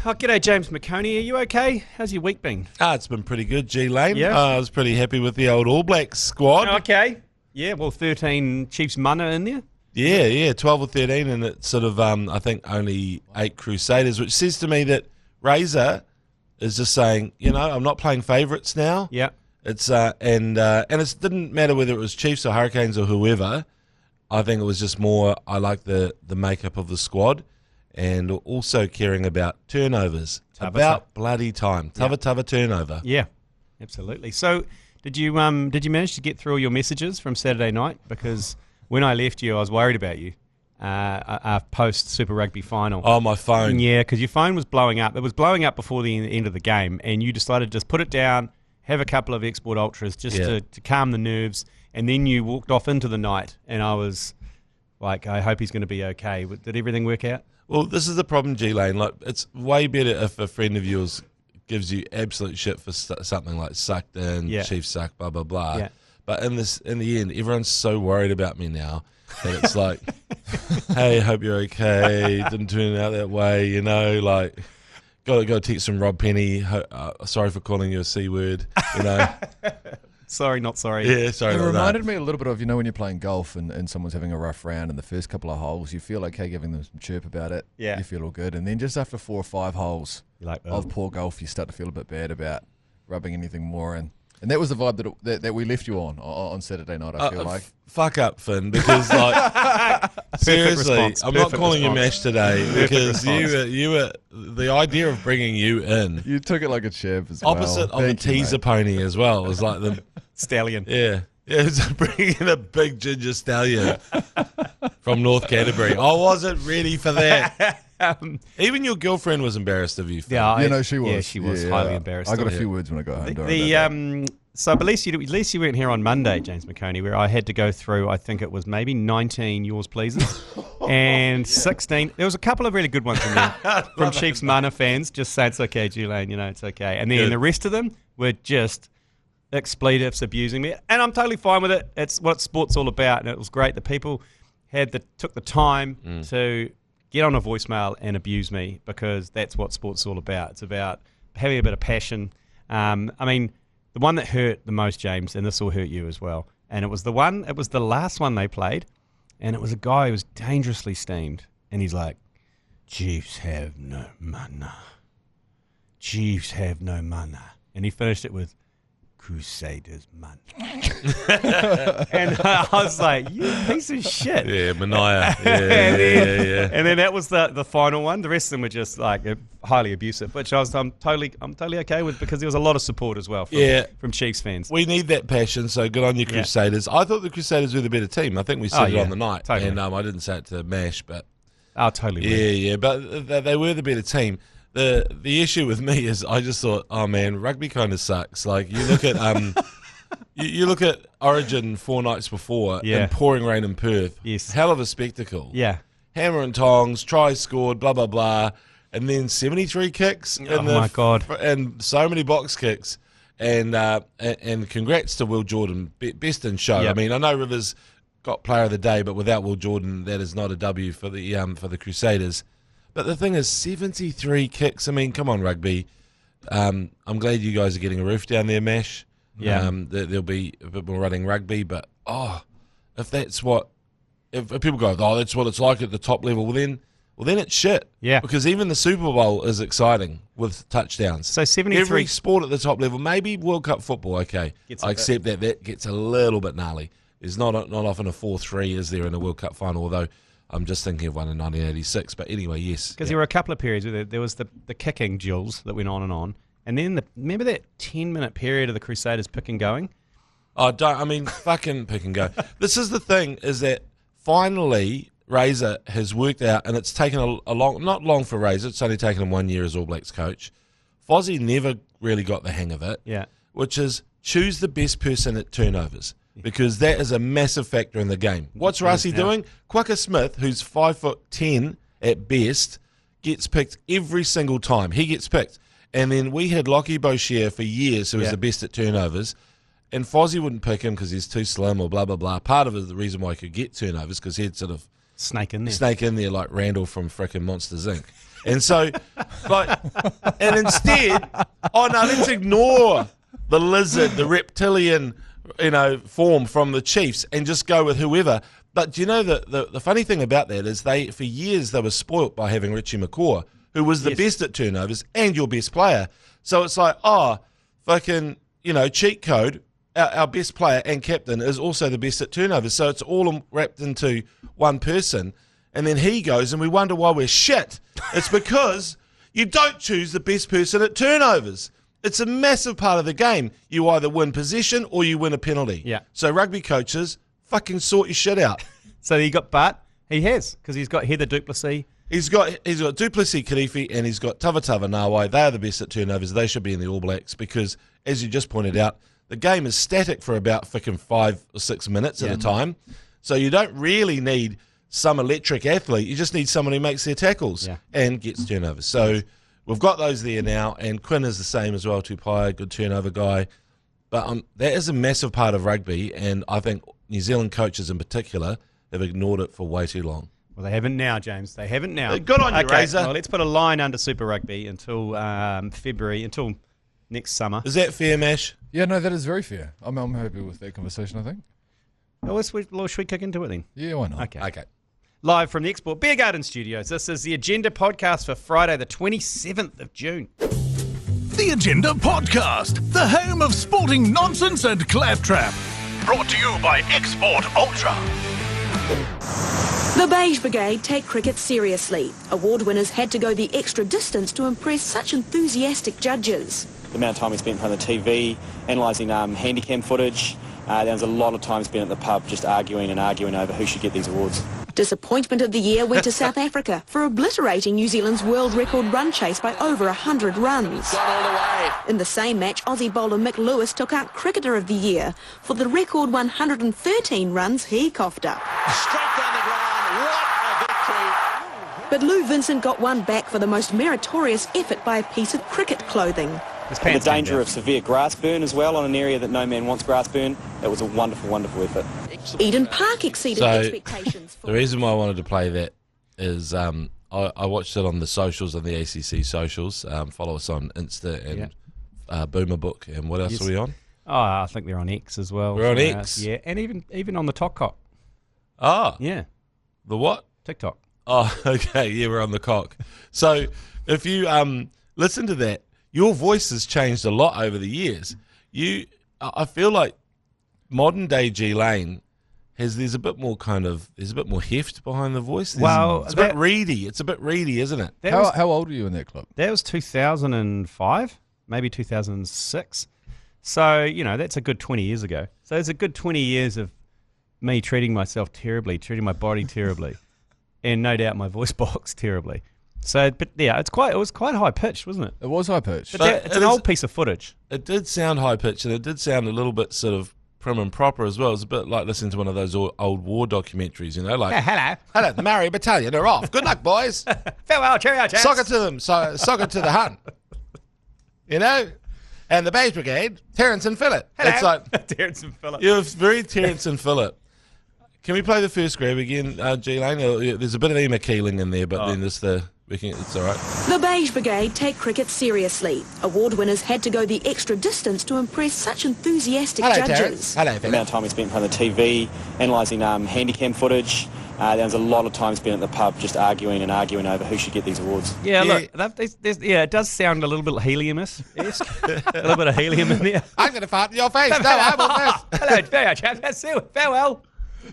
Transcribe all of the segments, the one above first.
Oh, g'day, James McOnie. Are you okay? How's your week been? It's been pretty good, G Lane. Yeah. I was pretty happy with the old All Blacks squad. Okay. Yeah, well, 13 Chiefs mana in there. Yeah, 12 or 13, and it's sort of, I think, only 8 Crusaders, which says to me that Razor is just saying, I'm not playing favourites now. Yeah. It's and it didn't matter whether it was Chiefs or Hurricanes or whoever. I think it was just more, I like the makeup of the squad, and also caring about turnovers. Bloody time. Tava turnover. Yeah, absolutely. So did you manage to get through all your messages from Saturday night? Because when I left you, I was worried about you. Post Super Rugby final. Oh, my phone. Yeah, because your phone was blowing up. It was blowing up before the end of the game, and you decided to just put it down, have a couple of Export Ultras just to calm the nerves, and then you walked off into the night, and I was like, I hope he's going to be okay. Did everything work out? Well, this is the problem, G Lane. Like, it's way better if a friend of yours gives you absolute shit for something like sucked in, Chief suck, blah blah blah. Yeah. But in the end, everyone's so worried about me now that it's like, hey, hope you're okay. Didn't turn out that way, like. Got to teach some Rob Penny. Sorry for calling you a C word. Sorry, not sorry. Yeah, sorry. It reminded me a little bit of, when you're playing golf and someone's having a rough round in the first couple of holes, you feel okay giving them some chirp about it. Yeah. You feel all good. And then just after 4 or 5 holes of poor golf, you start to feel a bit bad about rubbing anything more in. And that was the vibe that we left you on Saturday night, I feel like. Fuck up, Finn, because seriously, I'm not calling you Mash today because you were the idea of bringing you in. You took it like a champ as well. Opposite of a teaser pony as well. It was like the stallion. Yeah, it was bringing in a big ginger stallion from North Canterbury. I wasn't ready for that. Even your girlfriend was embarrassed of you. Phil. Yeah, she was. Yeah, she was highly embarrassed. I got a few words when I got home. So at least you weren't here on Monday, James McOnie, where I had to go through, I think it was maybe 19 yours pleases and 16. There was a couple of really good ones in there from Chiefs Mana fans just saying it's okay, G Lane, it's okay. And then the rest of them were just expletives abusing me. And I'm totally fine with it. It's what sport's all about. And it was great that people took the time to get on a voicemail and abuse me, because that's what sport's all about. It's about having a bit of passion. The one that hurt the most, James, and this will hurt you as well, and it was the last one they played, and it was a guy who was dangerously steamed, and he's like, Chiefs have no mana. Chiefs have no mana. And he finished it with, Crusaders mana. And I was like, you piece of shit. Yeah, Mania. Yeah. And then that was the final one. The rest of them were just like highly abusive, which I'm totally okay with, because there was a lot of support as well from Chiefs fans. We need that passion, so good on you, Crusaders. I thought the Crusaders were the better team. I think we said it on the night. Totally. And I didn't say it to Mash, but... Oh, totally. Yeah, but they were the better team. The issue with me is I just thought, oh man, rugby kind of sucks. Like, you look at you look at Origin 4 nights before in pouring rain in Perth. Yes. Hell of a spectacle. Yeah. Hammer and tongs, tries scored, blah blah blah, and then 73 kicks. My God. And so many box kicks. And congrats to Will Jordan, best in show. Yep. I mean, I know Rivers got Player of the Day, but without Will Jordan, that is not a W for the Crusaders. But the thing is, 73 kicks. I mean, come on, rugby. I'm glad you guys are getting a roof down there, Mash. Yeah. There'll be a bit more running rugby, but if people go, that's what it's like at the top level, well then it's shit. Yeah. Because even the Super Bowl is exciting with touchdowns. So 73. Every sport at the top level, maybe World Cup football, okay. I accept that gets a little bit gnarly. There's not often a 4-3, is there, in a World Cup final, although I'm just thinking of one in 1986. But anyway, yes. Because there were a couple of periods where there was the kicking duels that went on. And then remember that 10-minute period of the Crusaders pick and going? Fucking pick and go. This is the thing, is that finally Razor has worked out, and it's taken not long for Razor, it's only taken him 1 year as All Blacks coach. Fozzie never really got the hang of it, which is choose the best person at turnovers. Because that is a massive factor in the game. What's Rossi doing? Quacker Smith, who's 5'10" at best, gets picked every single time. He gets picked. And then we had Lockie Boucher for years, who was the best at turnovers. And Fozzie wouldn't pick him because he's too slim or blah, blah, blah. Part of it, the reason why he could get turnovers, because he'd sort of snake in there like Randall from frickin' Monsters, Inc. And so, and instead, let's ignore the lizard, the reptilian, form from the Chiefs and just go with whoever. But do you know the funny thing about that is for years they were spoilt by having Richie McCaw, who was the best at turnovers and your best player. So it's like, cheat code. Our best player and captain is also the best at turnovers. So it's all wrapped into one person. And then he goes and we wonder why we're shit. It's because you don't choose the best person at turnovers. It's a massive part of the game. You either win possession or you win a penalty. Yeah. So rugby coaches, fucking sort your shit out. So he got he has, because he's got Heather Duplessis. He's got Duplessis Kirifi and he's got Tavatava Nawai. They are the best at turnovers. They should be in the All Blacks because, as you just pointed out, the game is static for about fucking 5 or 6 minutes at a time. So you don't really need some electric athlete. You just need someone who makes their tackles and gets turnovers. So we've got those there now, and Quinn is the same as well. Tupai, good turnover guy. But that is a massive part of rugby, and I think New Zealand coaches in particular have ignored it for way too long. Well, they haven't now, James. They haven't now. Good on you, Razor. Well, let's put a line under Super Rugby until February, until next summer. Is that fair, Mash? Yeah, no, that is very fair. I'm happy with that conversation, I think. Well, should we kick into it then? Yeah, why not? Okay. Live from the Export Beer Garden Studios, this is the Agenda Podcast for Friday, the 27th of June. The Agenda Podcast, the home of sporting nonsense and claptrap. Brought to you by Export Ultra. The Beige Brigade take cricket seriously. Award winners had to go the extra distance to impress such enthusiastic judges. The amount of time we spent in front of the TV, analysing handicam footage. There was a lot of time spent at the pub just arguing over who should get these awards. Disappointment of the year went to South Africa for obliterating New Zealand's world record run chase by over 100 runs. Gone all the way. In the same match, Aussie bowler Mick Lewis took out Cricketer of the Year for the record 113 runs he coughed up. Straight down the ground. What a victory. But Lou Vincent got one back for the most meritorious effort by a piece of cricket clothing. And the danger of severe grass burn as well on an area that no man wants grass burn. It was a wonderful, wonderful effort. Eden Park exceeded expectations. The reason why I wanted to play that is I watched it on the socials, on the ACC socials. Follow us on Insta and Boomer Book. And what else are we on? Oh, I think they're on X as well. We're on X? Yeah, and even on the TikTok. Ah. Yeah. The what? TikTok. Oh, okay. Yeah, we're on the cock. So if you listen to that, your voice has changed a lot over the years. I feel like modern day G Lane there's a bit more heft behind the voice. It's a bit reedy. It's a bit reedy, isn't it? How old were you in that club? That was 2005, maybe 2006. So, that's a good 20 years ago. So it's a good 20 years of me treating myself terribly, treating my body terribly, and no doubt my voice box terribly. So, but yeah, it was quite high pitched, wasn't it? It was high pitched. But it's an old piece of footage. It did sound high pitched, and it did sound a little bit sort of prim and proper as well. It's a bit like listening to one of those old war documentaries, like hello, the Maori Battalion are off. Good luck, boys. Farewell, cheerio, chaps. Soccer to them, soccer to the hunt. And the Beige Brigade, Terence and Phillip. Hello. It's like Terence and Phillip. You're very Terence and Phillip. Can we play the first grab again, G Lane? There's a bit of Emma Keeling in there, but then there's it's all right. The Beige Brigade take cricket seriously. Award winners had to go the extra distance to impress such enthusiastic judges. Terence. Hello, The amount of time we spent in front of the TV, analysing handicam footage. There was a lot of time spent at the pub just arguing over who should get these awards. Yeah, look, it does sound a little bit helium-esque. A little bit of helium in there. I'm going to fart in your face. No, I won't. Hello, farewell, chaps. Farewell.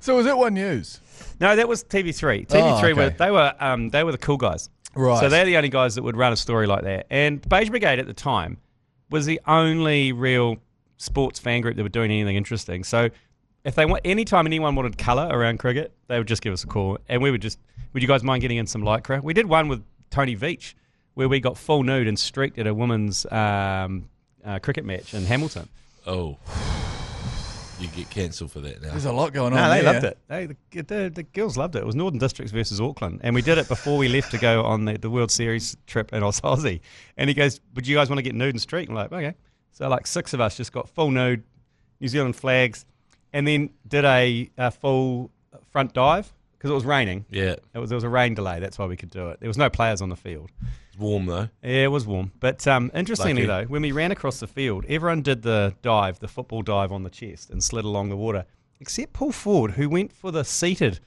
So was that One News? No, that was TV3. TV3 they were the cool guys. Right. So they're the only guys that would run a story like that. And Beige Brigade at the time was the only real sports fan group that were doing anything interesting. So if anytime anyone wanted colour around cricket, they would just give us a call, and we would you guys mind getting in some lycra? We did one with Tony Veach where we got full nude and streaked at a women's cricket match in Hamilton. Oh. You get cancelled for that now. There's a lot going on. No, they there. loved it. The girls loved it. It was Northern Districts versus Auckland, and we did it before we left to go on the World Series trip in Aussie. And he goes, "Would you guys want to get nude and streak?" I'm like, "Okay." So like 6 of us just got full nude, New Zealand flags, and then did a full front dive because it was raining. Yeah. There was a rain delay. That's why we could do it. There was no players on the field. It's warm, though. Yeah, it was warm. But interestingly, though, when we ran across the field, everyone did the football dive on the chest and slid along the water, except Paul Ford, who went for the seated.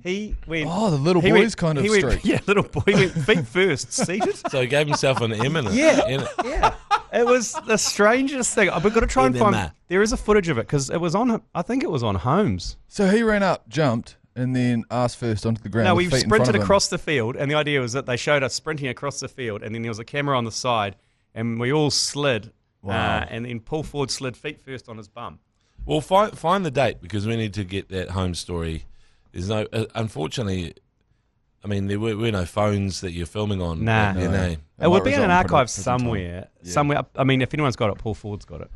He went. Oh, the little boys kind of streak. Yeah, little boy. He went feet first, seated. So he gave himself an eminent. Yeah. It was the strangest thing. We've got to try and find. There is a footage of it because it was on. I think it was on Holmes. So he ran up, jumped, and then ass first onto the ground. No, with we feet in front sprinted of him. across the field, and the idea was that they showed us sprinting across the field, and then there was a camera on the side, and we all slid. Wow. And then Paul Ford slid feet first on his bum. Well, find the date because we need to get that home story. There's no, unfortunately, I mean, there were no phones that you're filming on. Nah. No. It would be in an archive prison somewhere. Yeah. Somewhere. I mean, if anyone's got it, Paul Ford's got it.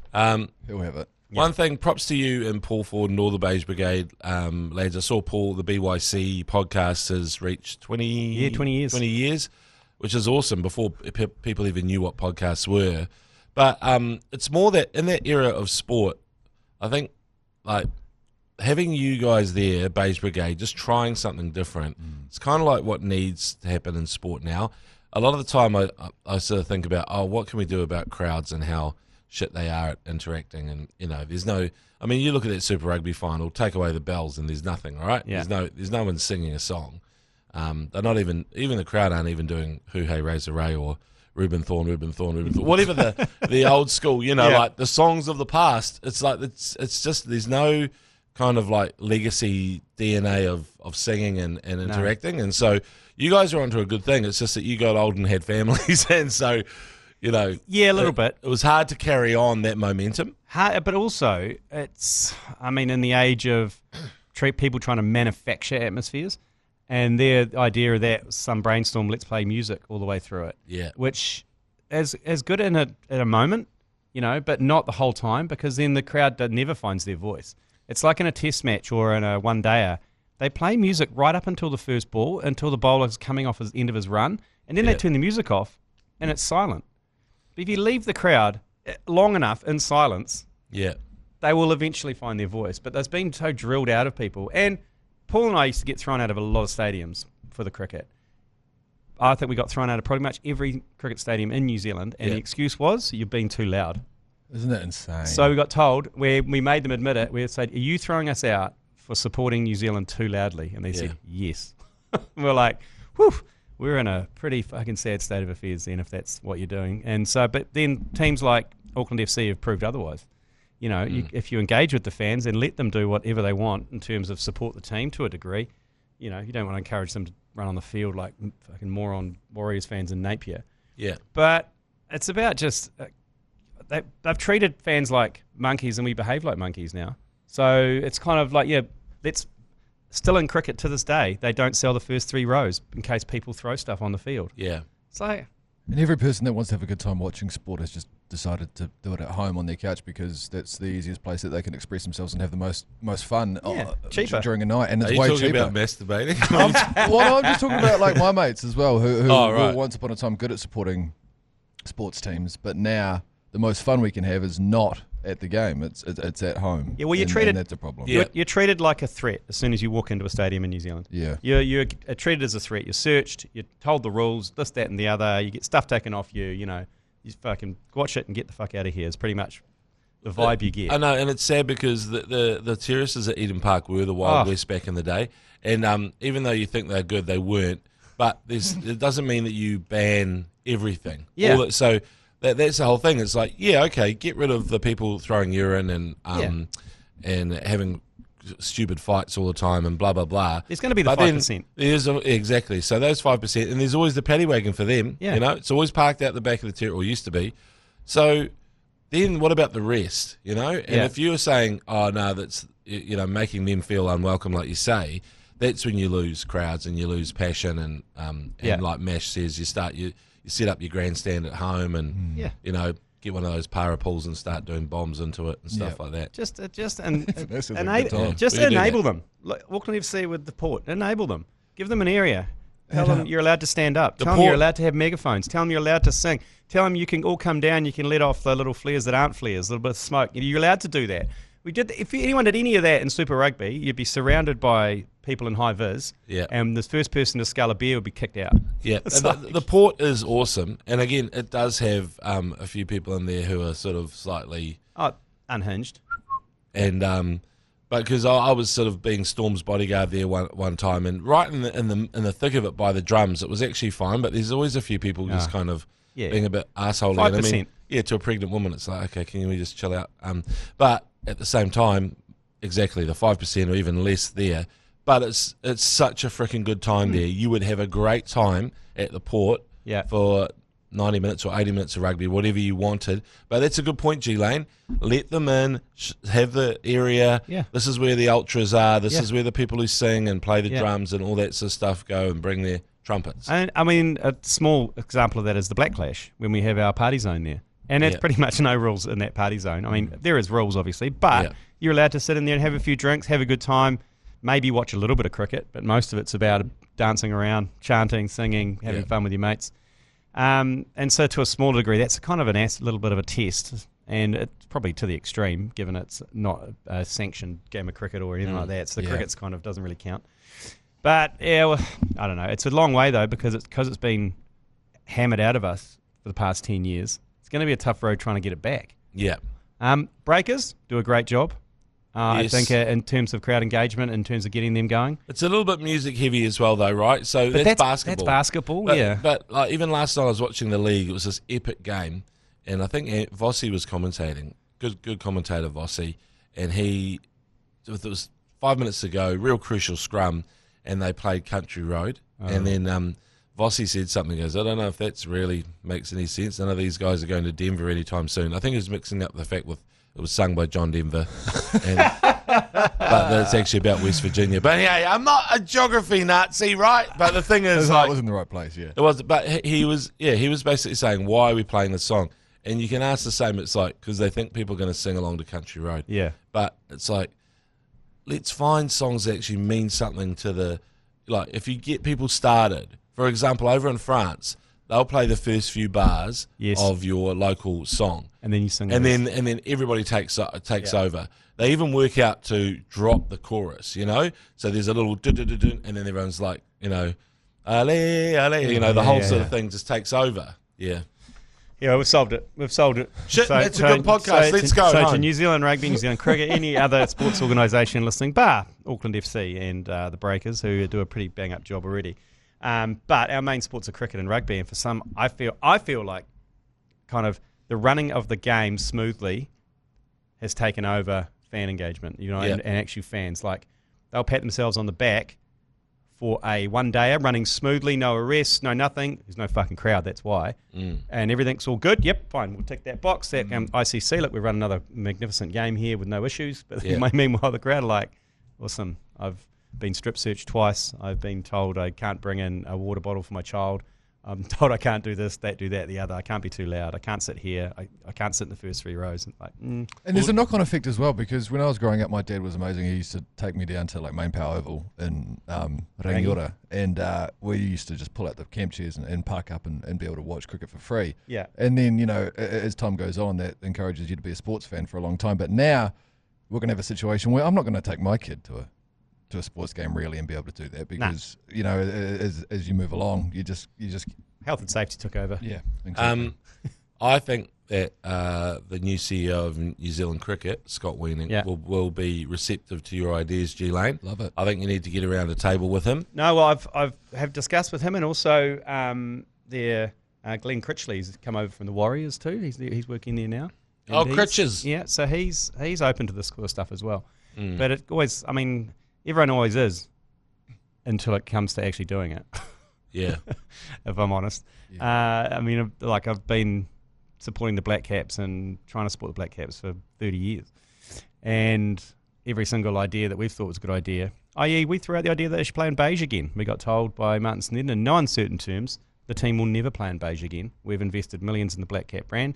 He'll have it. One thing, props to you and Paul Ford and all the Beige Brigade lads. I saw Paul, the BYC podcast has reached 20 years. 20 years, which is awesome before people even knew what podcasts were. But it's more that in that era of sport, I think, like, having you guys there, Beige Brigade, just trying something different, it's kind of like what needs to happen in sport now. A lot of the time I sort of think about, what can we do about crowds and how shit they are at interacting, and there's no. I mean, you look at that Super Rugby final, take away the bells, and there's nothing. All right, yeah. There's no one singing a song. They're not even the crowd aren't even doing "Who Hey Razor Ray" or Reuben Thorne, whatever the old school, like the songs of the past. It's like it's just there's no kind of like legacy DNA of singing and interacting, and so you guys are onto a good thing. It's just that you got old and had families, and so. Yeah, a little bit. It was hard to carry on that momentum. But also, it's, I mean, in the age of people trying to manufacture atmospheres, and their idea of that, some brainstorm, let's play music all the way through it. Yeah. Which is good at a moment, but not the whole time, because then the crowd never finds their voice. It's like in a test match or in a one-dayer. They play music right up until the first ball, until the bowler's coming off his end of his run, and then they turn the music off, and it's silent. But if you leave the crowd long enough in silence, they will eventually find their voice. But that's been so drilled out of people. And Paul and I used to get thrown out of a lot of stadiums for the cricket. I think we got thrown out of pretty much every cricket stadium in New Zealand, and the excuse was, you've been too loud. Isn't that insane? So we got told, we made them admit it, we said, are you throwing us out for supporting New Zealand too loudly? And they said, yes. We're like, whew. We're in a pretty fucking sad state of affairs then, if that's what you're doing. And so, but then teams like Auckland FC have proved otherwise. If you engage with the fans and let them do whatever they want in terms of support the team to a degree, you don't want to encourage them to run on the field like fucking moron Warriors fans in Napier. Yeah. But it's about just, they've treated fans like monkeys and we behave like monkeys now. So it's kind of like, still in cricket to this day, they don't sell the first 3 rows in case people throw stuff on the field. Yeah. It's like... And every person that wants to have a good time watching sport has just decided to do it at home on their couch because that's the easiest place that they can express themselves and have the most fun cheaper. during a night. And it's Are you way talking cheaper. about masturbating? I'm just talking about like my mates as well who were once upon a time good at supporting sports teams, but now the most fun we can have is not at the game. It's at home. Yeah, well, and that's a problem. Yeah. You're treated like a threat as soon as you walk into a stadium in New Zealand. Yeah. You're treated as a threat. You're searched. You're told the rules, this, that, and the other. You get stuff taken off you. You fucking watch it and get the fuck out of here. It's pretty much the vibe you get. I know, and it's sad because the terraces at Eden Park were the Wild West back in the day. And even though you think they're good, they weren't. But it doesn't mean that you ban everything. Yeah. So... That's the whole thing. It's like, get rid of the people throwing urine and having stupid fights all the time and blah, blah, blah. There's going to be the 5%. Exactly. So those 5%, and there's always the paddy wagon for them. Yeah. It's always parked out the back of the territory, or used to be. So then what about the rest, And if you're saying, oh, no, that's, making them feel unwelcome, like you say, that's when you lose crowds and you lose passion. And like Mash says, you set up your grandstand at home and get one of those para pools and start doing bombs into it and stuff like that. Just That enable them. Like Auckland FC with the port, enable them. Give them an area. Tell them you're allowed to stand up. Tell them you're allowed to have megaphones. Tell them you're allowed to sing. Tell them you can all come down. You can let off the little flares that aren't flares, a little bit of smoke. You're allowed to do that. If anyone did any of that in Super Rugby, you'd be surrounded by people in high vis, and the first person to scull a beer would be kicked out. Yeah, the port is awesome, and again, it does have a few people in there who are sort of slightly unhinged, and but because I was sort of being Storm's bodyguard there one time, and right in the thick of it by the drums, it was actually fine. But there's always a few people just kind of being a bit arsehole. 5%. To a pregnant woman, it's like, okay, can we just chill out? But at the same time, exactly the 5% or even less there. But it's such a freaking good time there. You would have a great time at the port for 90 minutes or 80 minutes of rugby, whatever you wanted. But that's a good point, G Lane. Let them in, have the area. Yeah. This is where the ultras are. This is where the people who sing and play the drums and all that sort of stuff go and bring their trumpets. And I mean, a small example of that is the Black Clash when we have our party zone there. And that's pretty much no rules in that party zone. I mean, there is rules, obviously, but you're allowed to sit in there and have a few drinks, have a good time, maybe watch a little bit of cricket, but most of it's about dancing around, chanting, singing, having fun with your mates. And so to a smaller degree, that's kind of a little bit of a test, and it's probably to the extreme, given it's not a sanctioned game of cricket or anything like that, so the cricket's kind of doesn't really count. But, I don't know. It's a long way, though, because it's been hammered out of us for the past 10 years. It's going to be a tough road trying to get it back. Yeah. Breakers do a great job, I think, in terms of crowd engagement, in terms of getting them going. It's a little bit music heavy as well, though, right? So that's basketball. That's basketball, But like, even last night I was watching the league. It was this epic game, and I think Vossi was commentating. Good commentator, Vossi. And it was 5 minutes to go, real crucial scrum, and they played Country Road. And then Vossi said something, he goes, I don't know if that's really makes any sense. None of these guys are going to Denver anytime soon. I think he was mixing up the fact with it was sung by John Denver. But it's actually about West Virginia. But hey, I'm not a geography Nazi, right? But the thing is, I was in the right place, yeah. It was, but he was basically saying, why are we playing this song? And you can ask the same, it's like, because they think people are going to sing along to Country Road. Yeah. But it's like, let's find songs that actually mean something to the, like, if you get people started. For example, over in France, they'll play the first few bars of your local song, and then you sing, and then everybody takes over. They even work out to drop the chorus, you know. So there's a little and then everyone's like, you know, ale, ale, you know, the whole sort of thing just takes over. Yeah. Yeah, we've solved it. Shit, that's a good podcast. Let's go. So to New Zealand Rugby, New Zealand Cricket, any other sports organisation listening, bar Auckland FC and the Breakers, who do a pretty bang-up job already. But our main sports are cricket and rugby, and for some, I feel like kind of the running of the game smoothly has taken over fan engagement, you know, and actually fans, like, they'll pat themselves on the back for a one-dayer running smoothly, no arrests, no nothing. There's no fucking crowd, that's why. And everything's all good. Yep, fine, we'll tick that box. That ICC, look, we run another magnificent game here with no issues. But meanwhile, the crowd are like, awesome, I've been strip searched twice. I've been told I can't bring in a water bottle for my child. I'm told I can't do this, do that, the other. I can't be too loud. I can't sit here. I can't sit in the first three rows. And there's a knock-on effect as well, because when I was growing up, my dad was amazing. He used to take me down to like Main Power Oval in Rangiora, and we used to just pull out the camp chairs and park up and be able to watch cricket for free. Yeah. And then, you know, as time goes on, that encourages you to be a sports fan for a long time. But now we're going to have a situation where I'm not going to take my kid to a sports game really and be able to do that, because you know, as you move along, you just health and safety took over. Yeah, exactly. I think that the new CEO of New Zealand Cricket, Scott Weaning, will be receptive to your ideas, G Lane. Love it. I think you need to get around a table with him. No, well, I've discussed with him, and also Glenn Critchley's come over from the Warriors too. He's working there now. Oh, Critches. Yeah, so he's open to this sort of stuff as well. But it always, I mean, everyone always is until it comes to actually doing it. Yeah. If I'm honest. Yeah. I mean, like, I've been supporting the Black Caps and trying to support the Black Caps for 30 years. And every single idea that we've thought was a good idea, i.e. we threw out the idea that they should play in beige again. We got told by Martin Snedden in no uncertain terms, the team will never play in beige again. We've invested millions in the Black Cap brand.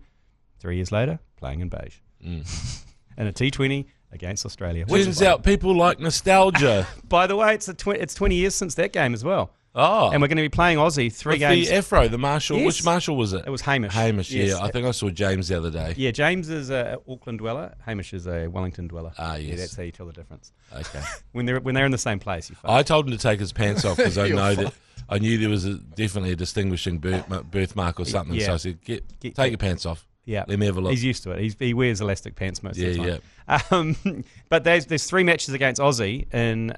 3 years later, playing in beige. And a T20 against Australia. Turns out people like nostalgia. By the way, it's 20 years since that game as well. Oh. And we're going to be playing Aussie 3 With games. the Afro, the Marshall. Yes. Which Marshall was it? It was Hamish. Hamish, Yes. yeah. I think I saw James the other day. Yeah, James is a Auckland dweller. Hamish is a Wellington dweller. Ah, Yeah, yes. that's how you tell the difference. Okay. When they're in the same place, you fuck. I told him to take his pants off because I You're know fine. that I knew there was definitely a distinguishing birthmark or something. Yeah. So I said, take your pants off. Yeah, Let me have a look. He's used to it. He wears elastic pants most of the Yeah, time. But there's 3 matches against Aussie in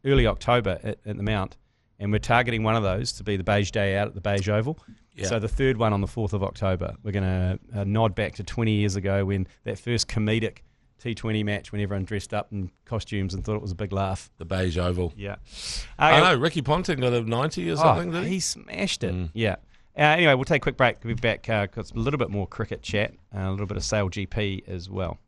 early October at the Mount, and we're targeting one of those to be the Beige Day out at the Beige Oval. Yeah. So the third one on the 4th of October. We're going to nod back to 20 years ago when that first comedic T20 match when everyone dressed up in costumes and thought it was a big laugh. The Beige Oval. Yeah. I know, Ricky Ponting got a 90 or something, did he he? smashed it. Yeah. Anyway, we'll take a quick break. We'll be back. Got a little bit more cricket chat, a little bit of Sale GP as well.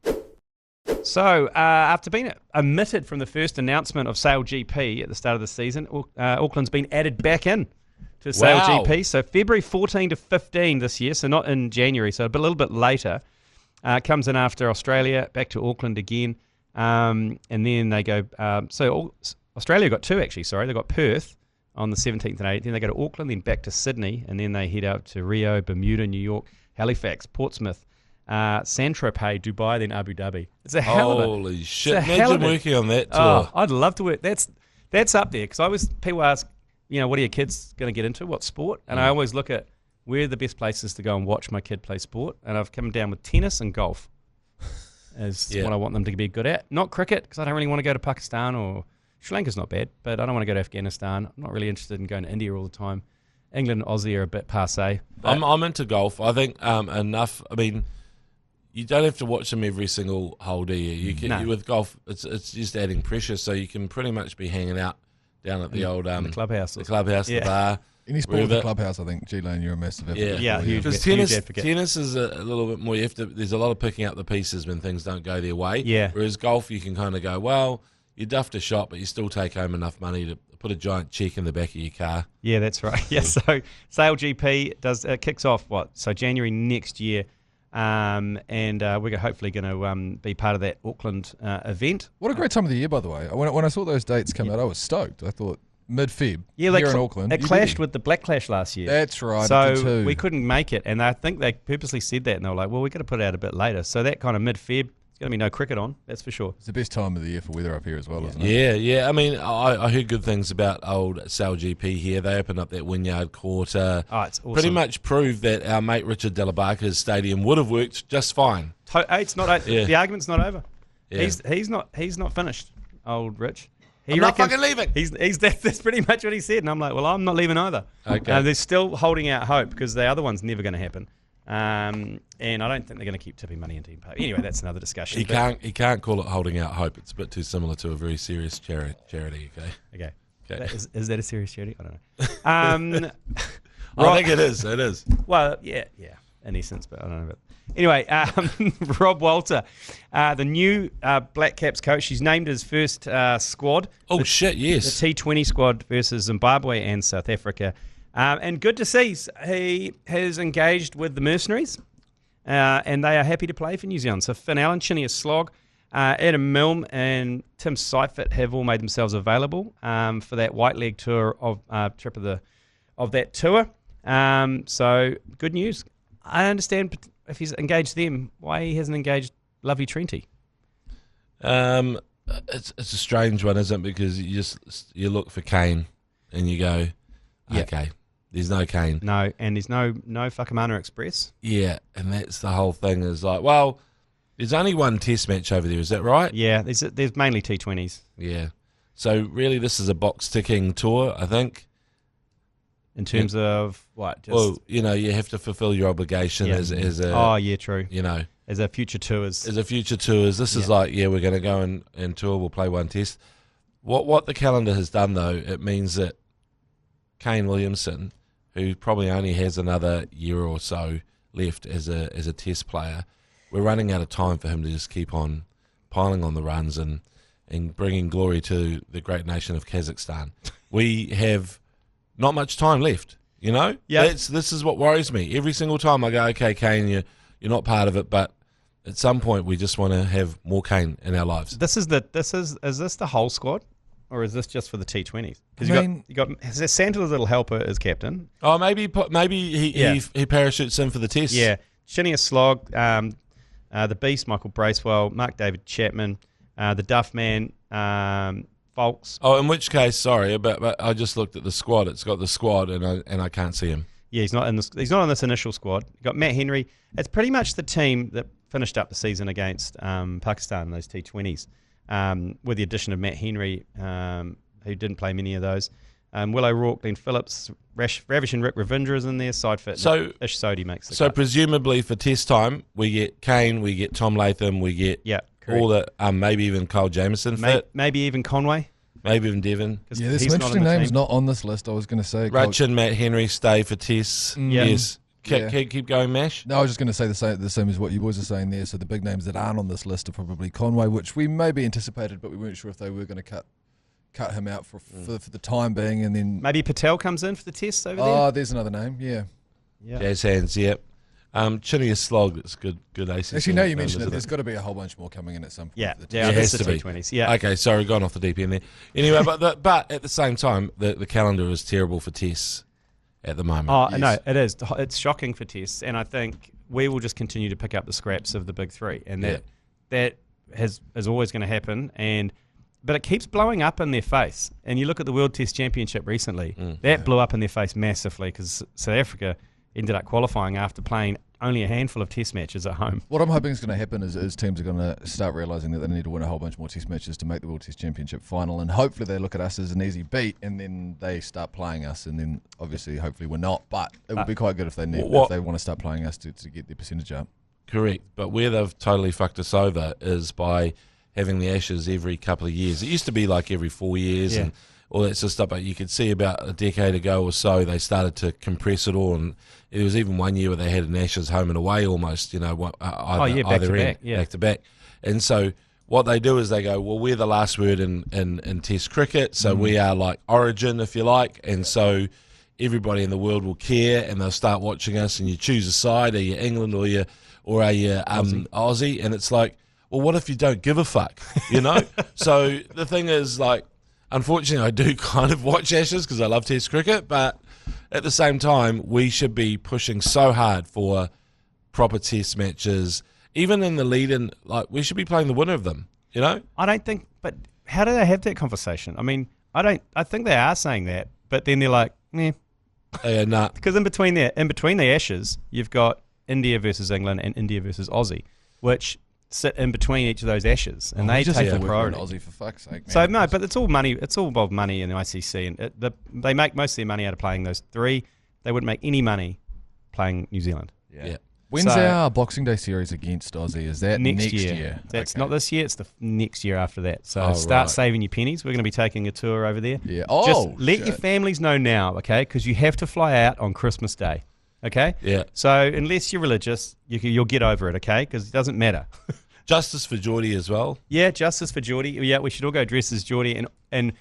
So, after being omitted from the first announcement of Sale GP at the start of the season, Auckland's been added back in to Sale Wow. GP. So, February 14 to 15 this year, so not in January, so a little bit later. Comes in after Australia, back to Auckland again. And then they go... Australia got 2, actually, sorry. They got Perth on the 17th and 18th. Then they go to Auckland, then back to Sydney, and then they head out to Rio, Bermuda, New York, Halifax, Portsmouth, Saint-Tropez, Dubai, then Abu Dhabi. It's a hell of a... Holy shit. it's a hell Imagine of a- working on that tour. Oh, I'd love to work. That's up there, because people ask, what are your kids going to get into? What sport? And I always look at where are the best places to go and watch my kid play sport, and I've come down with tennis and golf as what I want them to be good at. Not cricket, because I don't really want to go to Pakistan, or Sri Lanka's not bad, but I don't want to go to Afghanistan. I'm not really interested in going to India all the time. England and Aussie are a bit passé. I'm into golf. I think enough. I mean, you don't have to watch them every single hole, do you? You can, with golf, it's just adding pressure, so you can pretty much be hanging out down at the old the clubhouse. the bar. Any sport with the wherever. clubhouse, I think, G Lane, you're a massive advocate. Yeah, for, huge. Because Huge advocate. tennis is a little bit more. There's a lot of picking up the pieces when things don't go their way. Yeah. Whereas golf, you can kind of go, well, you duffed a shot, but you still take home enough money to put a giant check in the back of your car. Yeah, that's right. Yeah, so Sale GP kicks off January next year, and we're hopefully going to be part of that Auckland event. What a great time of the year, by the way. When I saw those dates come out, I was stoked. I thought mid-Feb here in Auckland. It clashed with the Black Clash last year. That's right. So it did too. we couldn't make it, and I think they purposely said that, and they were like, well, we've got to put it out a bit later. So that kind of mid-Feb, there's going to be no cricket on, that's for sure. It's the best time of the year for weather up here as well, isn't it? Yeah. I mean, I heard good things about old Sale GP here. They opened up that Wynyard Court. Oh, it's awesome. Pretty much proved that our mate Richard Delabaka's stadium would have worked just fine. It's not. Yeah. The argument's not over. Yeah. He's not finished, old Rich. I'm not fucking leaving. That's pretty much what he said, and I'm like, well, I'm not leaving either. Okay. They're still holding out hope because the other one's never going to happen, and I don't think they're going to keep tipping money into him. Anyway, that's another discussion. He can't call it holding out hope. It's a bit too similar to a very serious charity. Okay. Okay. Is that a serious charity? I don't know. I think it is. It is. Well, yeah, in essence, but I don't know. But anyway, Rob Walter, the new Black Caps coach, he's named his first squad. Oh, shit, yes. The T20 squad versus Zimbabwe and South Africa. And good to see he has engaged with the mercenaries, and they are happy to play for New Zealand. So Finn Allen, Chineas Slog, Adam Milne and Tim Seifert have all made themselves available for that white leg tour trip of that tour. So good news. I understand if he's engaged them, why he hasn't engaged Lovey Trenty. It's a strange one, isn't it? Because you look for Kane and you go, okay, there's no Kane. No, and there's no Whakamana Express. Yeah, and that's the whole thing is like, well, there's only one test match over there, is that right? Yeah, there's mainly T20s. Yeah. So really this is a box-ticking tour, I think. In terms of what? Well, you have to fulfill your obligation as a... Oh, yeah, true. As a future tours. This is like, we're going to go and tour, we'll play one test. What the calendar has done, though, it means that Kane Williamson, who probably only has another year or so left as a test player, we're running out of time for him to just keep on piling on the runs and bringing glory to the great nation of Kazakhstan. We have not much time left, Yeah. This is what worries me. Every single time I go, okay, Kane, you're not part of it, but at some point we just want to have more Kane in our lives. Is this the whole squad? or is this just for the T20s? Because you got Santa's little helper as captain. Oh, maybe he parachutes in for the test. Yeah, Chinius Slog, the Beast, Michael Bracewell, Mark David Chapman, the Duff Man, Folks. Oh, in which case, sorry, but I just looked at the squad. It's got the squad, and I can't see him. Yeah, he's not on this initial squad. You got Matt Henry. It's pretty much the team that finished up the season against Pakistan, those T20s, with the addition of Matt Henry, who didn't play many of those. Will O'Rourke, Glenn Phillips, Ravish and Rick Ravindra is in there. Side fit. So Ish Sodhi makes the So cut. presumably for test time, we get Kane, we get Tom Latham, we get all the maybe even Kyle Jamieson fit, maybe even Conway. maybe even Devon. Yeah, there's some interesting names not on this list. I was going to say Rutchin, Matt Henry stay for tests. Yes. Keep going, Mash. No, I was just going to say the same as what you boys are saying there. So the big names that aren't on this list are probably Conway, which we maybe anticipated, but we weren't sure if they were going to cut him out for the time being, and then maybe Patel comes in for the tests over there. Oh, there's another name. Yeah. Jazz hands. Yep. Chinius Slog. That's good. ACC. Actually, now you mentioned it, there's got to be a whole bunch more coming in at some point. Yeah, for the yeah, it has the to be. T20s. Yeah. Okay, sorry, gone off the deep end there. Anyway, but at the same time, the calendar is terrible for tests at the moment. Oh, no, it is. It's shocking for tests, and I think we will just continue to pick up the scraps of the big three, and that is always going to happen. But it keeps blowing up in their face. And you look at the World Test Championship recently, that blew up in their face massively because South Africa ended up qualifying after playing only a handful of test matches at home. What I'm hoping is going to happen is teams are going to start realising that they need to win a whole bunch more test matches to make the World Test Championship final, and hopefully they look at us as an easy beat, and then they start playing us, and then obviously hopefully we're not, but it would be quite good if they want to start playing us to get their percentage up. Correct, but where they've totally fucked us over is by having the Ashes every couple of years. It used to be like every 4 years and all that sort of stuff, but you could see about a decade ago or so they started to compress it all, and there was even one year where they had an Ashes home and away almost, back to back. And so what they do is they go, well, we're the last word in Test cricket, so we are like Origin, if you like, and so everybody in the world will care, and they'll start watching us, and you choose a side, are you England or are you Aussie, and it's like, well, what if you don't give a fuck, you know? So the thing is, like, unfortunately, I do kind of watch Ashes because I love Test cricket, but at the same time, we should be pushing so hard for proper Test matches. Even in the lead-in, like, we should be playing the winner of them, you know? I don't think, but how do they have that conversation? I mean, I think they are saying that, but then they're like, Nah. Because in between the Ashes, you've got India versus England and India versus Aussie, which sit in between each of those Ashes, and they take the priority. Aussie, for fuck's sake, man. So no, but it's all money. It's all involved money in the ICC, and they make most of their money out of playing those three. They wouldn't make any money playing New Zealand. Yeah. When's our Boxing Day series against Aussie? Is that next year? That's not this year. It's the next year after that. So start saving your pennies. We're going to be taking a tour over there. Yeah. Just let your families know now, okay? Because you have to fly out on Christmas Day. Okay. Yeah. So unless you're religious, you'll get over it. Okay, because it doesn't matter. Justice for Geordie as well. Yeah, justice for Geordie. Yeah, we should all go dressed as Geordie and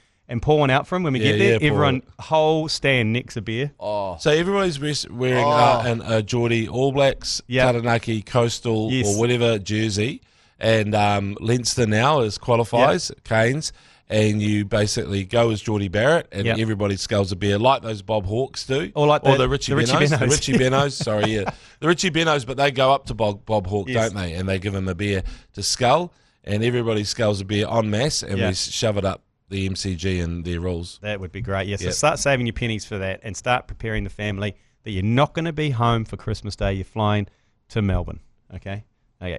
pour one out for him when we get there. Everyone, whole stand nicks a beer. Oh. So everybody's wearing a Geordie All Blacks, Taranaki, Coastal, or whatever jersey. And Leinster now qualifies, Canes. And you basically go as Geordie Barrett, and everybody sculls a beer like those Bob Hawks do, or the Richie Benos. The Richie Benos, sorry, the Richie Benos. But they go up to Bob Hawke, don't they? And they give him a beer to scull, and everybody sculls a beer en masse, and we shove it up the MCG and their rules. That would be great. Yes, so start saving your pennies for that, and start preparing the family that you're not going to be home for Christmas Day. You're flying to Melbourne. Okay.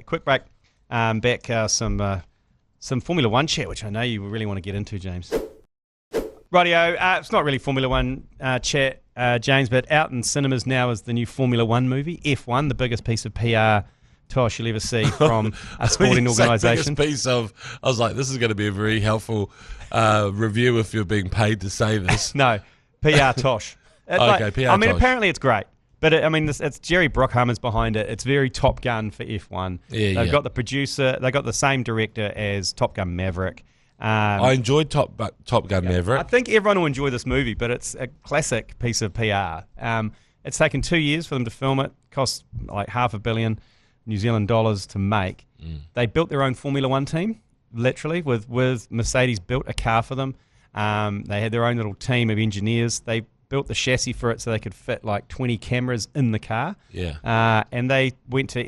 Quick break. Back some Formula One chat, which I know you really want to get into, James. Rightio, it's not really Formula One chat, James, but out in cinemas now is the new Formula One movie, F1, the biggest piece of PR tosh you'll ever see from a sporting organisation. I was like, this is going to be a very helpful review if you're being paid to say this. No, PR tosh. PR I mean, tosh. Apparently it's great. But it's Jerry Bruckheimer's behind it. It's very Top Gun for F1. They've got the producer. They got the same director as Top Gun Maverick. I enjoyed Top Gun Maverick. I think everyone will enjoy this movie, but it's a classic piece of PR. It's taken 2 years for them to film it. Cost like $500 million New Zealand dollars to make. They built their own Formula One team, literally, with Mercedes built a car for them. They had their own little team of engineers. They built the chassis for it so they could fit like 20 cameras in the car. Yeah. And they went to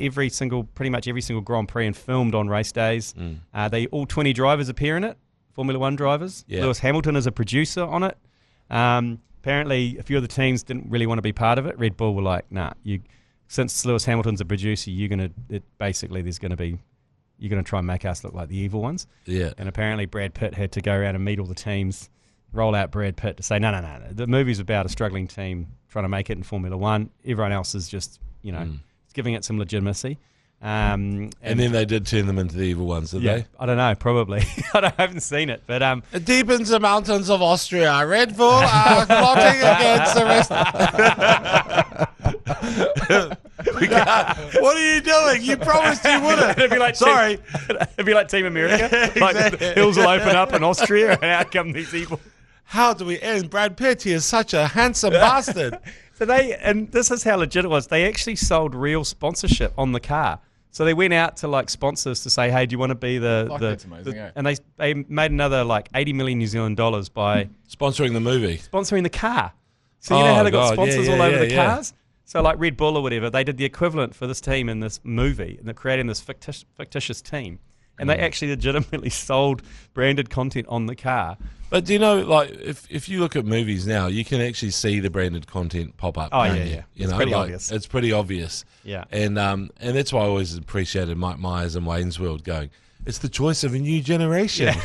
pretty much every single Grand Prix and filmed on race days. All 20 drivers appear in it, Formula One drivers. Yeah. Lewis Hamilton is a producer on it. Apparently, a few of the teams didn't really want to be part of it. Red Bull were like, nah, since Lewis Hamilton's a producer, you're going to try and make us look like the evil ones. Yeah. And apparently Brad Pitt had to go around and meet all the teams, roll out Brad Pitt to say, no. The movie's about a struggling team trying to make it in Formula One. Everyone else is just, it's giving it some legitimacy. And then they did turn them into the evil ones, did they? I don't know, probably. I haven't seen it, but Deep into the mountains of Austria, Red Bull are plotting against the rest. What are you doing? You promised you wouldn't. It'd be like Sorry. It'd be like Team America. Like the hills will open up in Austria, and out come these evil. How do we end? Brad Pitt, he is such a handsome bastard. So and this is how legit it was. They actually sold real sponsorship on the car. So they went out to like sponsors to say, "Hey, do you want to be That's amazing, eh? And they made another like 80 million New Zealand dollars by Sponsoring the movie. sponsoring the car. So you know how they got God, sponsors yeah, all over the yeah. cars. So like Red Bull or whatever, they did the equivalent for this team in this movie, and they're creating this fictitious team. And they actually legitimately sold branded content on the car. But do you know, like, if you look at movies now, you can actually see the branded content pop up. Oh, can't yeah, you? yeah. You It's know, pretty like, obvious. It's pretty obvious. Yeah. And that's why I always appreciated Mike Myers and Wayne's World going, it's the choice of a new generation.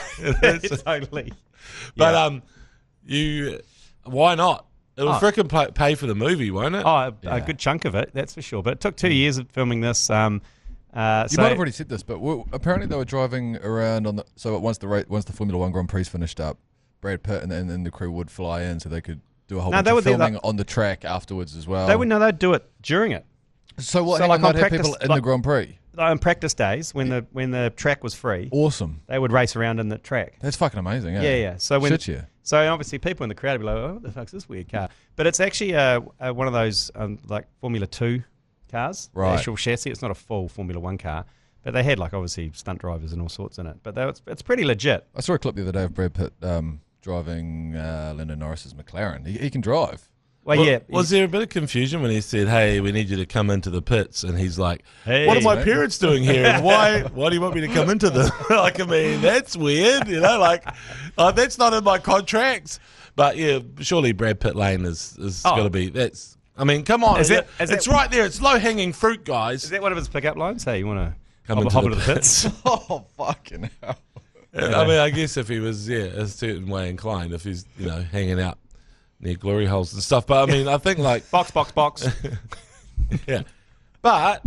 Totally. But why not? It'll frickin' pay for the movie, won't it? A good chunk of it, that's for sure. But it took 2 years of filming this. You might have already said this, but apparently they were driving around on once the Formula One Grand Prix finished up, Brad Pitt and then the crew would fly in so they could do a whole bunch of filming on the track afterwards as well. They'd do it during it. So what? So like might on have practice, people in the Grand Prix. On practice days when the track was free, Awesome. they would race around in the track. That's fucking amazing. Yeah. So obviously people in the crowd would be like, "Oh, what the fuck's this weird car?" But it's actually one of those like Formula 2 cars, Right. the actual chassis. It's not a full Formula 1 car, but they had like obviously stunt drivers and all sorts in it. But it's pretty legit. I saw a clip the other day of Brad Pitt driving Lando Norris's McLaren. He can drive. Was there a bit of confusion when he said, "Hey, we need you to come into the pits," and he's like, Hey, "What are my mate. parents doing here? And why do you want me to come into them?" Like, I mean, that's weird, like that's not in my contracts. But yeah, surely Brad Pitt Lane is got to be. That's. I mean, come on, it's right there. It's low hanging fruit, guys. Is that one of his pickup lines? Hey, you want to Come hop into into the pits? Oh, fucking hell. I mean, I guess if he was a certain way inclined, if he's hanging out near glory holes and stuff. But I mean, I think like box. yeah. But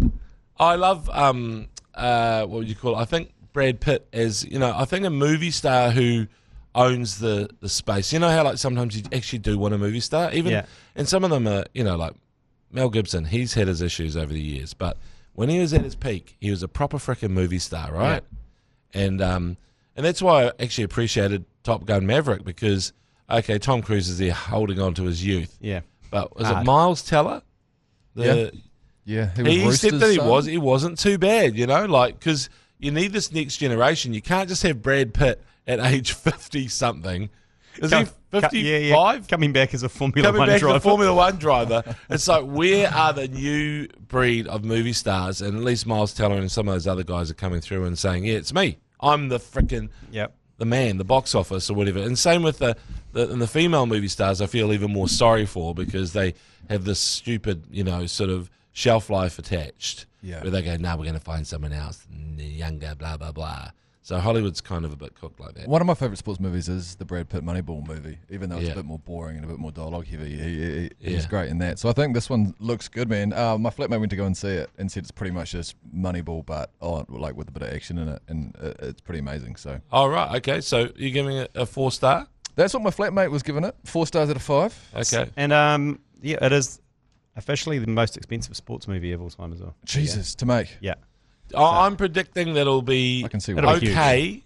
I love what would you call it? I think Brad Pitt is I think a movie star who owns the space. You know how like sometimes you actually do want a movie star, and some of them are like Mel Gibson. He's had his issues over the years, but when he was at his peak, he was a proper frickin' movie star, right? Yeah. And that's why I actually appreciated Top Gun Maverick because. Okay, Tom Cruise is there holding on to his youth. Yeah. But was it Miles Teller? Yeah. He said that he wasn't too bad, because you need this next generation. You can't just have Brad Pitt at age 50-something. Is he 55? Coming back as a Formula 1 driver. It's like, where are the new breed of movie stars? And at least Miles Teller and some of those other guys are coming through and saying, yeah, it's me. I'm the frickin' the man, the box office or whatever. And same with the female movie stars, I feel even more sorry for because they have this stupid, sort of shelf life attached. Yeah. Where they go, no, we're going to find someone else, younger, blah, blah, blah. So Hollywood's kind of a bit cooked like that. One of my favourite sports movies is the Brad Pitt Moneyball movie, even though it's a bit more boring and a bit more dialogue heavy. He's great in that. So I think this one looks good, man. My flatmate went to go and see it and said it's pretty much just Moneyball, but like with a bit of action in it, and it's pretty amazing. So. Oh, right. Okay. So you're giving it a 4-star? That's what my flatmate was giving it. 4 stars out of 5. Okay. And it is officially the most expensive sports movie of all time as well. Jesus, to make. Yeah. I'm predicting that it'll be I can see okay.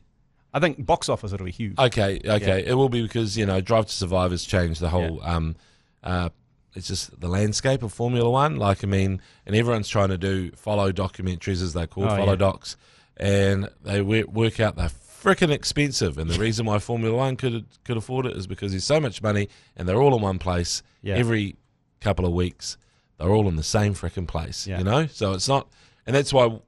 I think box office it'll be huge. Okay. Yeah. It will be because, Drive to Survive has changed the whole it's just the landscape of Formula One. Like, I mean, and everyone's trying to follow documentaries, as they're called, docs, and they work out the freaking expensive, and the reason why Formula One could afford it is because there's so much money, and they're all in one place every couple of weeks. They're all in the same freaking place, you know. So it's not, and that's why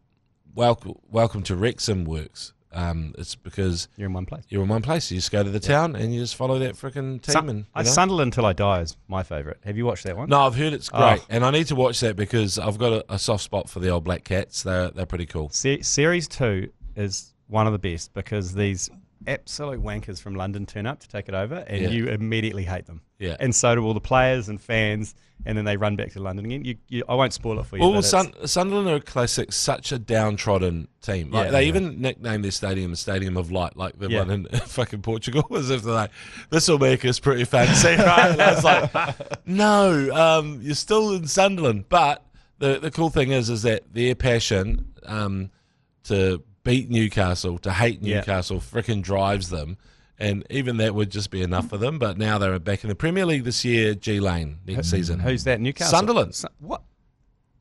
Welcome to Wrexham works. It's because You're in one place. You're in one place. You just go to the town and you just follow that freaking team. Sunderland Till I Die is my favourite. Have you watched that one? No, I've heard it's great, and I need to watch that because I've got a soft spot for the old Black Cats. They're pretty cool. Series 2 is one of the best because these absolute wankers from London turn up to take it over, and you immediately hate them. Yeah, and so do all the players and fans. And then they run back to London again. I won't spoil it for you. Well, Sunderland are a classic, such a downtrodden team. Like they even nicknamed their stadium the Stadium of Light, like the one in fucking Portugal, as if they're like, this will make us pretty fancy, right? And I was like, no, you're still in Sunderland. But the cool thing is that their passion to beat Newcastle, to hate Newcastle, freaking drives them. And even that would just be enough for them. But now they're back in the Premier League this year, G Lane, next season. Who's that, Newcastle? Sunderland. What?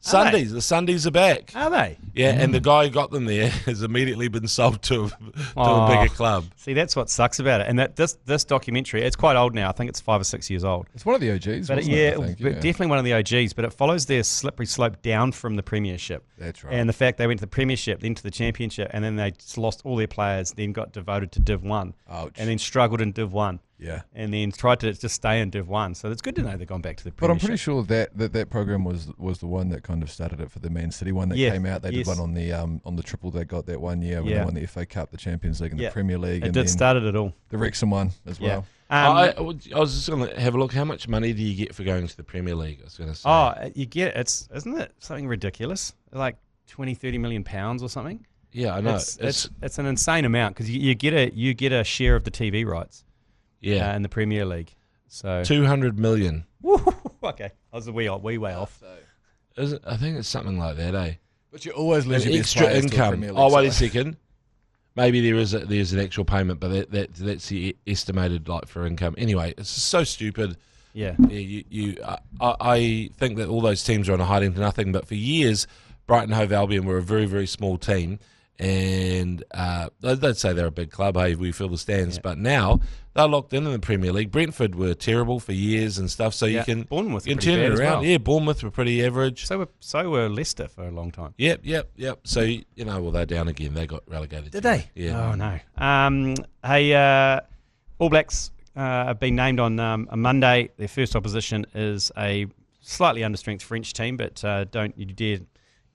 Sundays. The Sundays are back. Are they? Yeah, and the guy who got them there has immediately been sold to a bigger club. See, that's what sucks about it. And that this documentary, it's quite old now. I think it's 5 or 6 years old. It's one of the OGs, but wasn't it, I think? Definitely one of the OGs. But it follows their slippery slope down from the Premiership. That's right. And the fact they went to the Premiership, then to the Championship, and then they just lost all their players, then got devoted to Div 1. Ouch. And then struggled in Div 1. Yeah. And then tried to just stay in Div 1. So it's good to know they've gone back to the Premiership. But I'm pretty sure that program was the one that kind of started it for the Man City one that came out. They did one on the triple they got that one year when they won the FA Cup, the Champions League, and the Premier League. It started it all. The Wrexham one as well. I was just going to have a look. How much money do you get for going to the Premier League? I was going to say. Oh, you get isn't it something ridiculous? Like 20-30 million pounds or something? Yeah, I know. It's an insane amount because you get a share of the TV rights. Yeah, in the Premier League. So 200 million. Woo, okay, I was a wee way off. Is it? I think it's something like that, eh? But you always lose your extra income. Wait a second. Maybe there's an actual payment, but that's the estimated for income. Anyway, it's just so stupid. Yeah. I think that all those teams are on a hiding to nothing. But for years, Brighton Hove Albion were a very, very small team. And they'd say they're a big club, hey, we fill the stands. Yeah. But now they're locked in the Premier League. Brentford were terrible for years and stuff, so you can turn it around. Well. Yeah, Bournemouth were pretty average. So were Leicester for a long time. Yep. So, they're down again. They got relegated. Did they? Yeah. Oh, no. All Blacks have been named on a Monday. Their first opposition is a slightly understrength French team, but don't you dare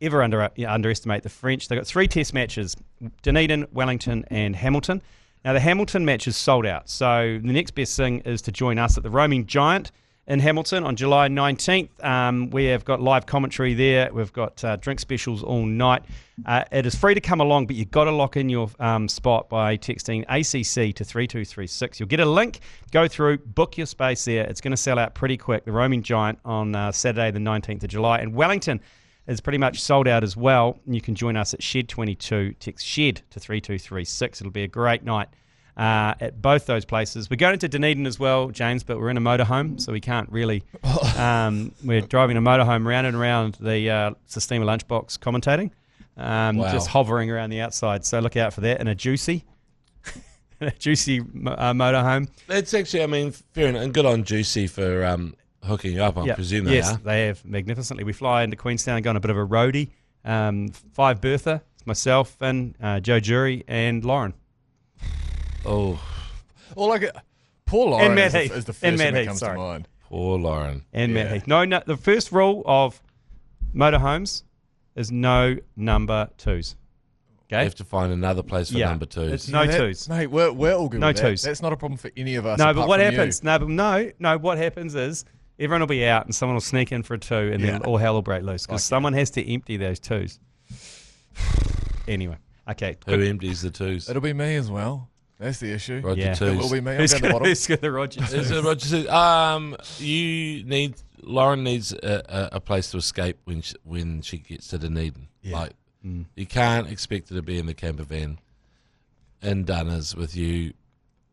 ever underestimate the French. They've got 3 test matches, Dunedin, Wellington and Hamilton. Now the Hamilton match is sold out, so the next best thing is to join us at the Roaming Giant in Hamilton on July 19th. We have got live commentary there. We've got drink specials all night. It is free to come along, but you've got to lock in your spot by texting ACC to 3236. You'll get a link, go through, book your space there. It's going to sell out pretty quick. The Roaming Giant on Saturday the 19th of July. And Wellington is pretty much sold out as well. You can join us at Shed 22. Text Shed to 3236. It'll be a great night at both those places. We're going to Dunedin as well, James, but we're in a motorhome, so we can't really. We're driving a motorhome round and around the Sistema lunchbox commentating, just hovering around the outside. So look out for that. And a juicy motorhome. That's actually, fair enough. And good on Juicy for hooking you up, I presume they are. Yes, they have magnificently. We fly into Queenstown, go on a bit of a roadie. 5 berther, myself and Joe Jury and Lauren. Oh. Well, poor Lauren and Matt is the first thing that comes to mind. Poor Lauren. And Matt Heath. No, the first rule of motorhomes is no number 2s. Okay? You have to find another place for number 2s. It's no 2s. Mate, we're all good with that. 2s. That's not a problem for any of us. No, but what happens? What happens is everyone will be out and someone will sneak in for a 2 and then all hell will break loose because someone has to empty those 2s. Anyway, okay. Who empties the 2s? It'll be me as well. That's the issue. Roger 2s. It will be me. I'll go to the bottom. Who's got the Roger 2s? Is it Roger 2s? Lauren needs a place to escape when she gets to Dunedin. Yeah. You can't expect her to be in the camper van in Dunners with you.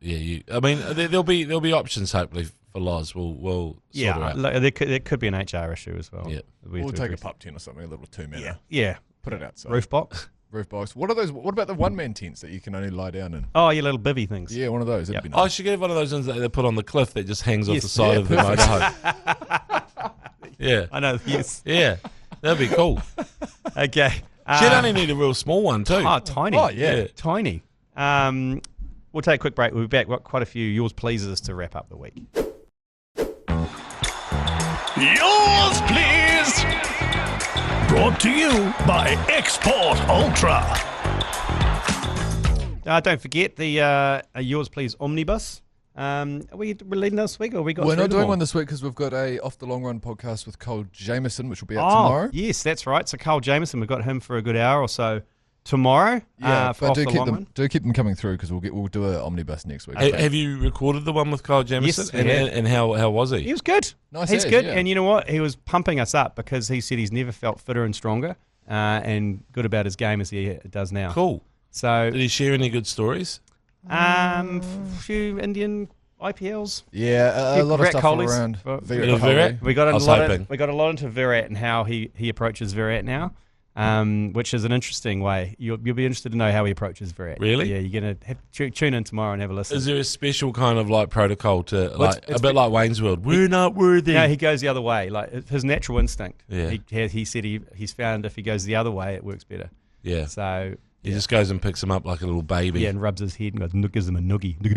Yeah, there'll be options hopefully for Loz. We'll sort her out. There could be an HR issue as well. Yeah, we'll take a pup tent or something, a little 2-meter. Yeah, put it outside. Roof box. roof box. What are those? What about the one-man tents that you can only lie down in? Oh, your little bivvy things. Yeah, one of those. That'd be I nice. should get one of those ones that they put on the cliff that just hangs off Yes. the side of the motorhome. Yeah. I know, yes. Yeah. That'd be cool. Okay. She'd only need a real small one too. Oh, tiny. Oh, yeah. Tiny. We'll take a quick break. We'll be back. We've got quite a few yours pleasers to wrap up the week. Yours, please. Brought to you by Export Ultra. Don't forget the yours please omnibus. Are we leading this week, or we got? We're through not them doing all? one this week because we've got a Off the Long Run podcast with Carl Jameson, which will be out Oh, tomorrow. yes, that's right. So Carl Jameson, we've got him for a good hour or so tomorrow. Yeah, for but Off the Long Run. do keep them coming through because we'll do an omnibus next week. Have you recorded the one with Kyle Jamieson? Yes, I have. And how was he? He was good. Nice He's as, good. yeah. And you know what? He was pumping us up because he said he's never felt fitter and stronger and good about his game as he does now. Cool. So, Did he share any good stories? few Indian IPLs. Yeah, a lot of Virat stuff Kohli's- around Virat Virat Kohli. Kohli. We got I was a lot. hoping. We got a lot into Virat and how he approaches Virat now, which is an interesting way. You'll be interested to know how he approaches Virat. Really? Yeah, you're gonna have to tune in tomorrow and have a listen. Is there a special kind of like protocol to Well, like a bit like Wayne's World? We're not worthy. No, he goes the other way. Like his natural instinct. Yeah. He said he's found if he goes the other way, it works better. Yeah. So He just goes and picks him up like a little baby. yeah, and rubs his head and goes, gives him a noogie. Look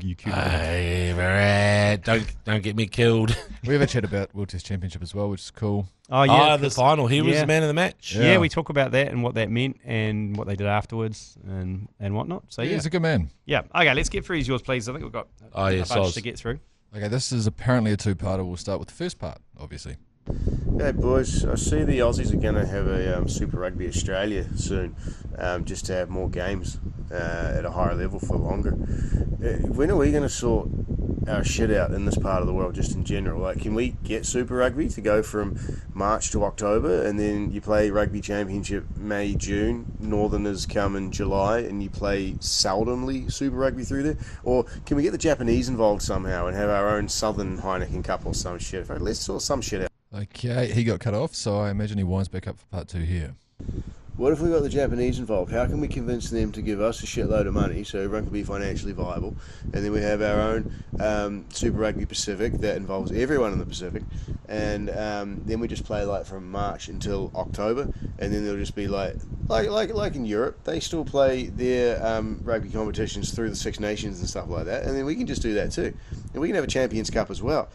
at you, cute. Hey, Virat, don't get me killed. We have a chat about World Test Championship as well, which is cool. Oh yeah, The final. He was yeah. the man of the match. Yeah, we talk about that and what that meant and what they did afterwards and whatnot. So Yeah, yeah, he's a good man. yeah. Okay, let's get through yours, please. I think we've got Oh, yeah, a bunch soz. to get through. Okay, this is apparently a two-parter. We'll start with the first part, obviously. Hey boys, I see the Aussies are going to have a Super Rugby Australia soon, just to have more games at a higher level for longer. When are we going to sort our shit out in this part of the world, just in general? Like, can we get Super Rugby to go from March to October, and then you play Rugby Championship May, June, Northerners come in July, and you play seldomly Super Rugby through there? Or can we get the Japanese involved somehow and have our own Southern Heineken Cup or some shit? Let's sort some shit out. Okay, he got cut off, so I imagine he winds back up for part two here. What if we got the Japanese involved? How can we convince them to give us a shitload of money so everyone can be financially viable? And then we have our own Super Rugby Pacific that involves everyone in the Pacific. And then we just play like from March until October. And then they'll just be like in Europe, they still play their rugby competitions through the Six Nations and stuff like that. And then we can just do that too. And we can have a Champions Cup as well.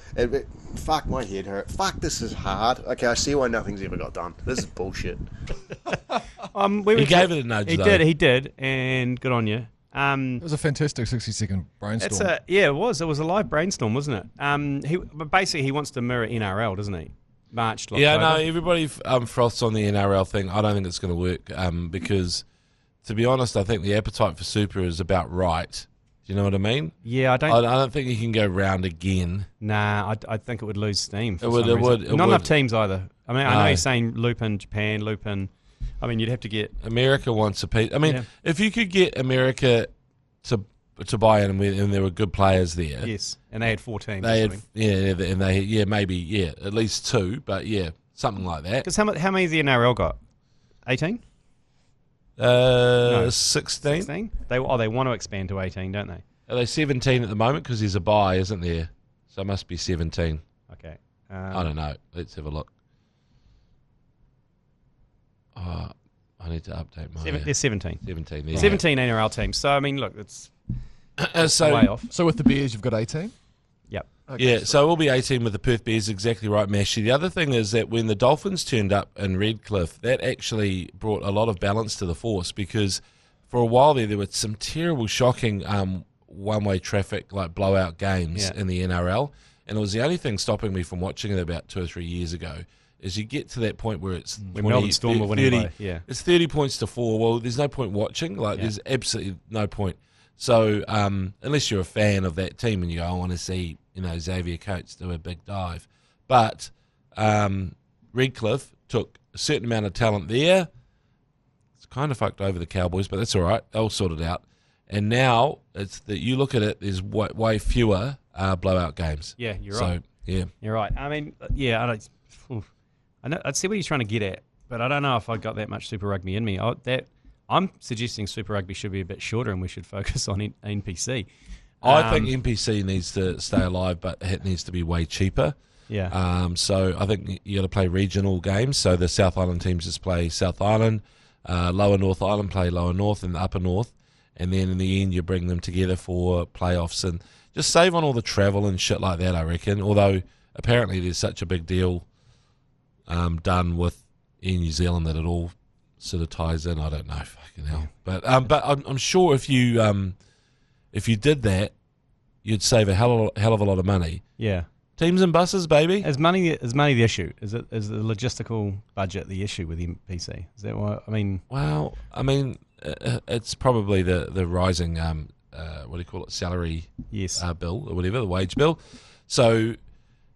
Fuck, my head hurt. Fuck, this is hard. Okay, I see why nothing's ever got done. This is bullshit. He gave it a nudge, He though. he did, and good on you. It was a fantastic 60-second brainstorm. It was a live brainstorm, wasn't it? But basically he wants to mirror NRL, doesn't he? March to Yeah, no, October. everybody froths on the NRL thing. I don't think it's going to work because, to be honest, I think the appetite for Super is about right. Do you know what I mean? Yeah, I I don't. don't think you can go round again. Nah, I think it would lose steam. For It would, some it would, reason. it Not would. enough teams either. I mean, I know No. you're saying loop in Japan, loop in. I mean, you'd have to get. America wants a piece. I mean, Yeah. if you could get America to buy in and there were good players there. Yes, and they had 4 teams. They had, maybe at least 2, but something like that. Because how many has the NRL got? 18? 16. 16? They want to expand to 18, don't they? Are they 17 at the moment? Because there's a bye, isn't there? So it must be 17. Okay. I don't know. Let's have a look. I need to update my... There's 17. 17. There. 17 NRL teams. So, I mean, look, it's So way off. So with the Bears, you've got 18? Yep. Yeah, so we'll be 18 with the Perth Bears, exactly right, Mashy. The other thing is that when the Dolphins turned up in Redcliffe, that actually brought a lot of balance to the force because for a while there were some terrible, shocking one-way traffic, like blowout games in the NRL, and it was the only thing stopping me from watching it about 2 or 3 years ago is you get to that point where it's When Melbourne Storm were winning 30, by, yeah. it's 30 points to 4. Well, there's no point watching. There's absolutely no point. So unless you're a fan of that team and you go, I want to see, Xavier Coates do a big dive. But Redcliffe took a certain amount of talent there. It's kind of fucked over the Cowboys, but that's all right. They'll sort it out. And now it's that you look at it, there's way fewer blowout games. Yeah, you're so, right. Yeah. You're right. I mean, I know. I'd see what he's trying to get at, but I don't know if I got that much Super Rugby in me. I'm suggesting Super Rugby should be a bit shorter and we should focus on NPC. I think NPC needs to stay alive, but it needs to be way cheaper. Yeah. So I think you got to play regional games. So the South Island teams just play South Island, Lower North Island play Lower North and Upper North, and then in the end you bring them together for playoffs and just save on all the travel and shit like that, I reckon. Although apparently there's such a big deal done with Air New Zealand that it all sort of ties in. I don't know, fucking hell. But I'm sure if you did that, you'd save a hell of a lot of money. Yeah. Teams and buses, baby. Is money the issue? Is the logistical budget the issue with NPC? Is that what I mean? Well, I mean, it's probably the rising what do you call it, salary bill or whatever, the wage bill. So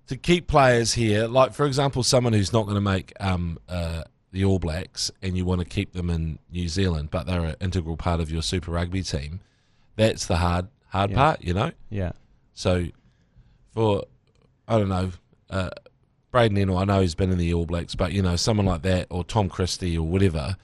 to keep players here, like for example, someone who's not going to make the All Blacks, and you want to keep them in New Zealand, but they're an integral part of your Super Rugby team. That's the hard part, you know. Yeah. So for I don't know, Braden Ennell, I know he's been in the All Blacks, but, you know, someone like that, or Tom Christie or whatever,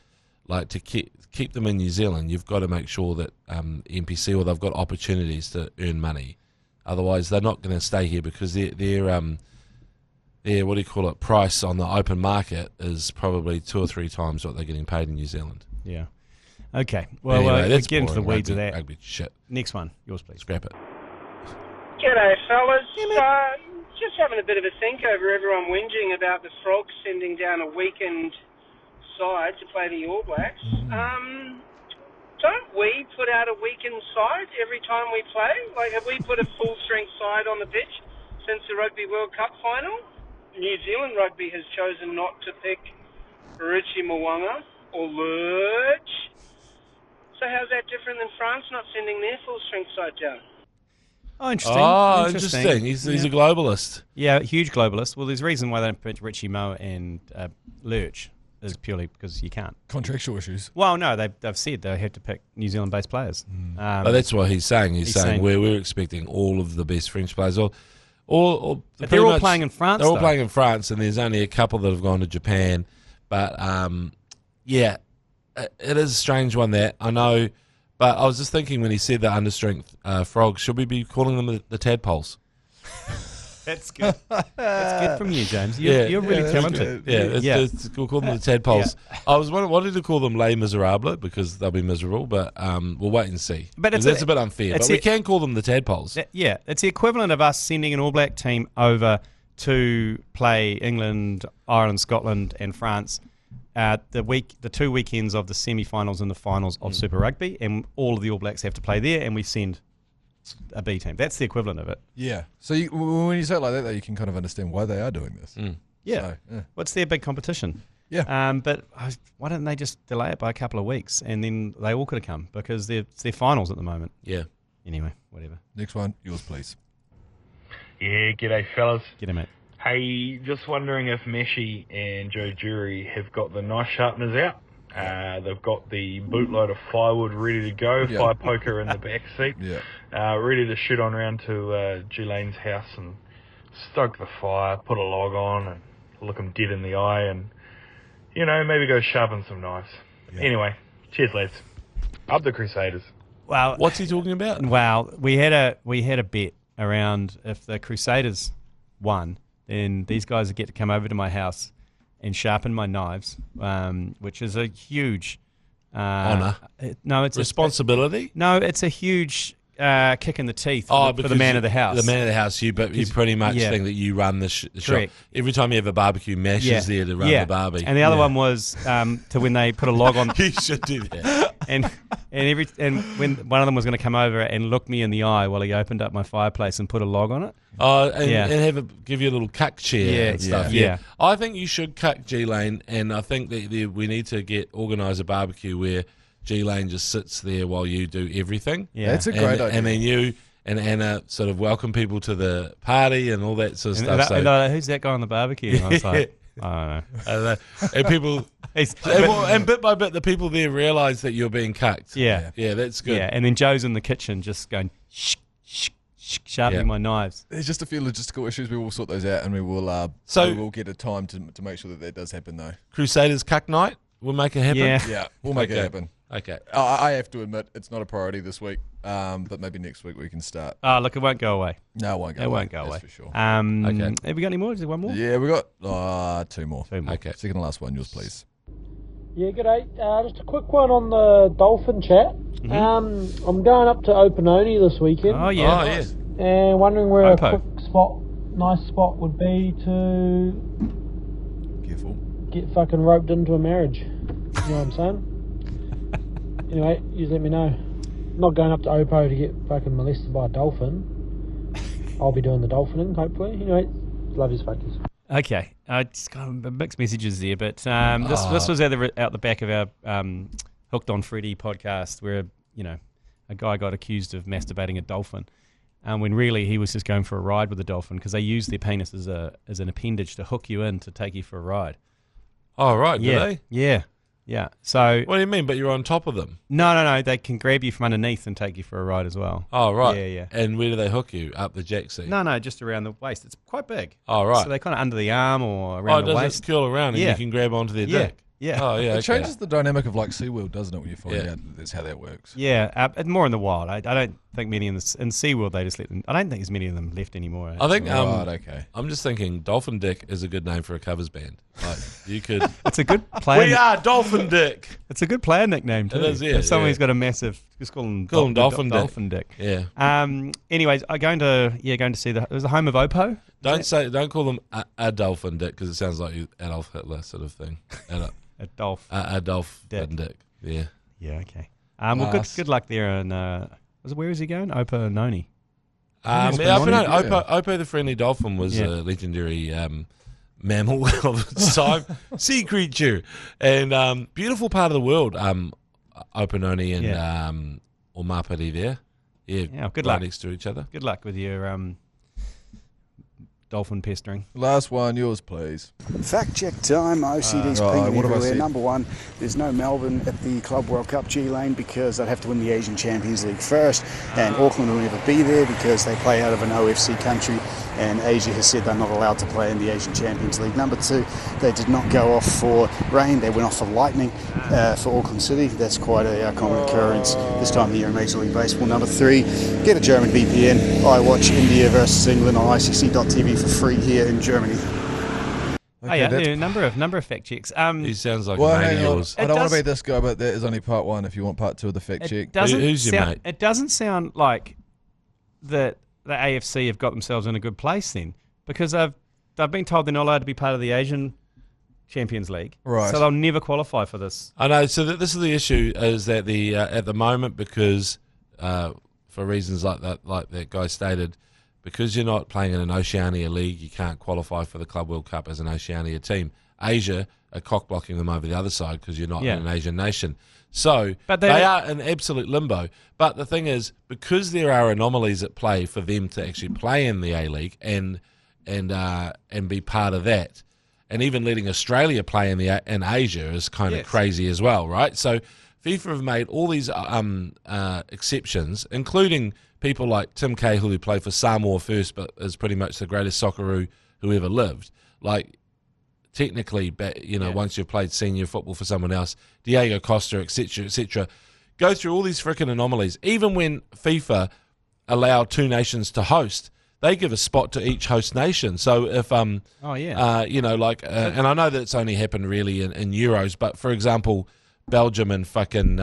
like to keep them in New Zealand, you've got to make sure that NPC, or they've got opportunities to earn money. Otherwise, they're not going to stay here because their what do you call it, price on the open market is probably 2 or 3 times what they're getting paid in New Zealand. Yeah. Okay. Well, anyway, let's get into the weeds rugby, of that. Rugby shit. Next one. Yours, please. Scrap it. G'day, fellas. Just having a bit of a think over everyone whinging about the Frogs sending down a weakened side to play the All Blacks. Don't we put out a weakened side every time we play? Like, have we put a full-strength side on the pitch since the Rugby World Cup final? New Zealand Rugby has chosen not to pick Richie Mwanga or Lurch. So how's that different than France not sending their full-strength side down? Oh, interesting. Oh, interesting. He's a globalist. Yeah, huge globalist. Well, there's a reason why they don't put Richie Mo and Lurch is purely because you can't. Contractual issues. Well, no, they've said they have to pick New Zealand-based players. But that's what he's saying. He's saying we're expecting all of the best French players. But they're all playing in France. They're all playing in France, and there's only a couple that have gone to Japan. But yeah, it is a strange one. That I know. But I was just thinking when he said the understrength Frogs, should we be calling them the tadpoles? That's good. That's good from you, James. You're really talented. We'll call them the tadpoles. Yeah. I was wanted to call them Les Miserables because they'll be miserable, but we'll wait and see. But that's a bit unfair. But we can call them the tadpoles. It's the equivalent of us sending an All Black team over to play England, Ireland, Scotland, and France. The 2 weekends of the semi-finals and the finals of Super Rugby, and all of the All Blacks have to play there, and we send a B team. That's the equivalent of it. Yeah. So when you say it like that, though, you can kind of understand why they are doing this. Yeah. So, yeah. What's their big competition? Yeah. But why don't they just delay it by a couple of weeks, and then they all could have come because it's their finals at the moment. Yeah. Anyway, whatever. Next one, yours, please. Yeah. G'day, fellas. G'day, mate. Hey, just wondering if Meshi and Joe Jury have got the knife sharpeners out. They've got the bootload of firewood ready to go, fire poker in the back seat, ready to shoot on around to G Lane's house and stoke the fire, put a log on and look them dead in the eye and, you know, maybe go sharpen some knives. Yeah. Anyway, cheers, lads. Up the Crusaders. Well, what's he talking about? Well, we had a bet around if the Crusaders won, then these guys would get to come over to my house and sharpen my knives, which is a huge honour. No, it's responsibility. It's a huge kick in the teeth for the man of the house. The man of the house, you pretty much think that you run the shop. Every time you have a barbecue, Mash is there to run the barbie. And the other one was to when they put a log on. You should do that. And when one of them was going to come over and look me in the eye while he opened up my fireplace and put a log on it. And give you a little cuck chair and stuff. Yeah. I think you should cuck G Lane, and I think that we need to organise a barbecue where G Lane just sits there while you do everything. Yeah, that's a great idea. And then you and Anna sort of welcome people to the party and all that sort of stuff. Who's that guy on the barbecue? And I was like, I don't know. And people, and bit by bit, the people there realise that you're being cucked. Yeah, that's good. Yeah, and then Joe's in the kitchen just going sharpening my knives. There's just a few logistical issues. We will sort those out, and we will get a time to make sure that does happen, though. Crusaders cuck night. We'll make it happen. Yeah, we'll make it happen. Okay. I have to admit, it's not a priority this week, but maybe next week we can start. Oh, look, it won't go away. No, it won't go away. It won't go away. That's for sure. Okay. Have we got any more? Is there one more? Yeah, we got 2 more. 2 more. Okay. Second and last one, yours, please. Yeah, g'day. Just a quick one on the Dolphin chat. Mm-hmm. I'm going up to McOnie this weekend. Oh, yeah. Oh, yeah. And wondering where Opo. a quick nice spot would be to Careful. get fucking roped into a marriage. You know what I'm saying? Anyway, you let me know. I'm not going up to Opo to get fucking molested by a dolphin. I'll be doing the dolphining, hopefully. Anyway, love his fuckers. Okay. Just got mixed messages there, but this was out the back of our Hooked on Freddy podcast where, a guy got accused of masturbating a dolphin. When really he was just going for a ride with the dolphin because they use their penis as an appendage to hook you in to take you for a ride. Oh, right. Do they? Yeah. So What do you mean? But you're on top of them? No. They can grab you from underneath and take you for a ride as well. Oh, right. Yeah. And where do they hook you? Up the jack seat? No, just around the waist. It's quite big. Oh, right. So they kind of under the arm or around the does waist. it curl around and you can grab onto their dick? Yeah. Oh, yeah. It changes the dynamic of like SeaWorld, doesn't it, when you find Yeah. out that's how that works. Yeah, more in the wild. I don't think many in SeaWorld they just let them. I don't think there's many of them left anymore. I think Right, okay. I'm just thinking Dolphin Dick is a good name for a covers band. Like you could. It's a good player. We are Dolphin Dick. It's a good player nickname too. It is, yeah, if someone's yeah. got a massive, just call him Dolphin Dick. Dolphin Dick. Yeah. Anyways, I'm going to see it was the home of Opo. Don't call them a Dolphin Dick because it sounds like Adolf Hitler sort of thing. Adolf Dick. Yeah. Yeah. Okay. Well, good luck there. And where is he going? Opo. Opo the friendly dolphin was a legendary mammal of its time, sea creature, and beautiful part of the world. Opononi and or Mapiti there. Yeah. Good right luck next to each other. Good luck with your dolphin pestering. Last one, yours, please. Fact check time. OCD's peeking what have I everywhere. said? Number one, there's no Melbourne at the Club World Cup G Lane because they'd have to win the Asian Champions League first, and Auckland will never be there because they play out of an OFC country, and Asia has said they're not allowed to play in the Asian Champions League. Number two, they did not go off for rain. They went off for lightning for Auckland City. That's quite a common occurrence this time of year in Major League Baseball. Number three, get a German VPN. I watch India versus England on ICC.tv for free here in Germany. Okay, number of fact checks. He sounds like Well, a mate hang of on. yours. I don't want to be this guy, but that is only part one. If you want part two of the fact check. Who's your mate? It doesn't sound like that the AFC have got themselves in a good place then, because they've been told they're not allowed to be part of the Asian Champions League, right? So they'll never qualify for this. I know. So this is the issue: is that the at the moment, because for reasons like that guy stated, because you're not playing in an Oceania league, you can't qualify for the Club World Cup as an Oceania team. Asia are cock-blocking them over the other side because you're not in an Asian nation. So they are in absolute limbo. But the thing is, because there are anomalies at play for them to actually play in the A-League and be part of that, and even letting Australia play in Asia is kind of crazy as well, right? So FIFA have made all these exceptions, including people like Tim Cahill, who played for Samoa first, but is pretty much the greatest Socceroo who ever lived. Like, technically, once you've played senior football for someone else, Diego Costa, etc., go through all these freaking anomalies. Even when FIFA allow two nations to host, they give a spot to each host nation. So if, and I know that it's only happened really in Euros, but for example, Belgium and fucking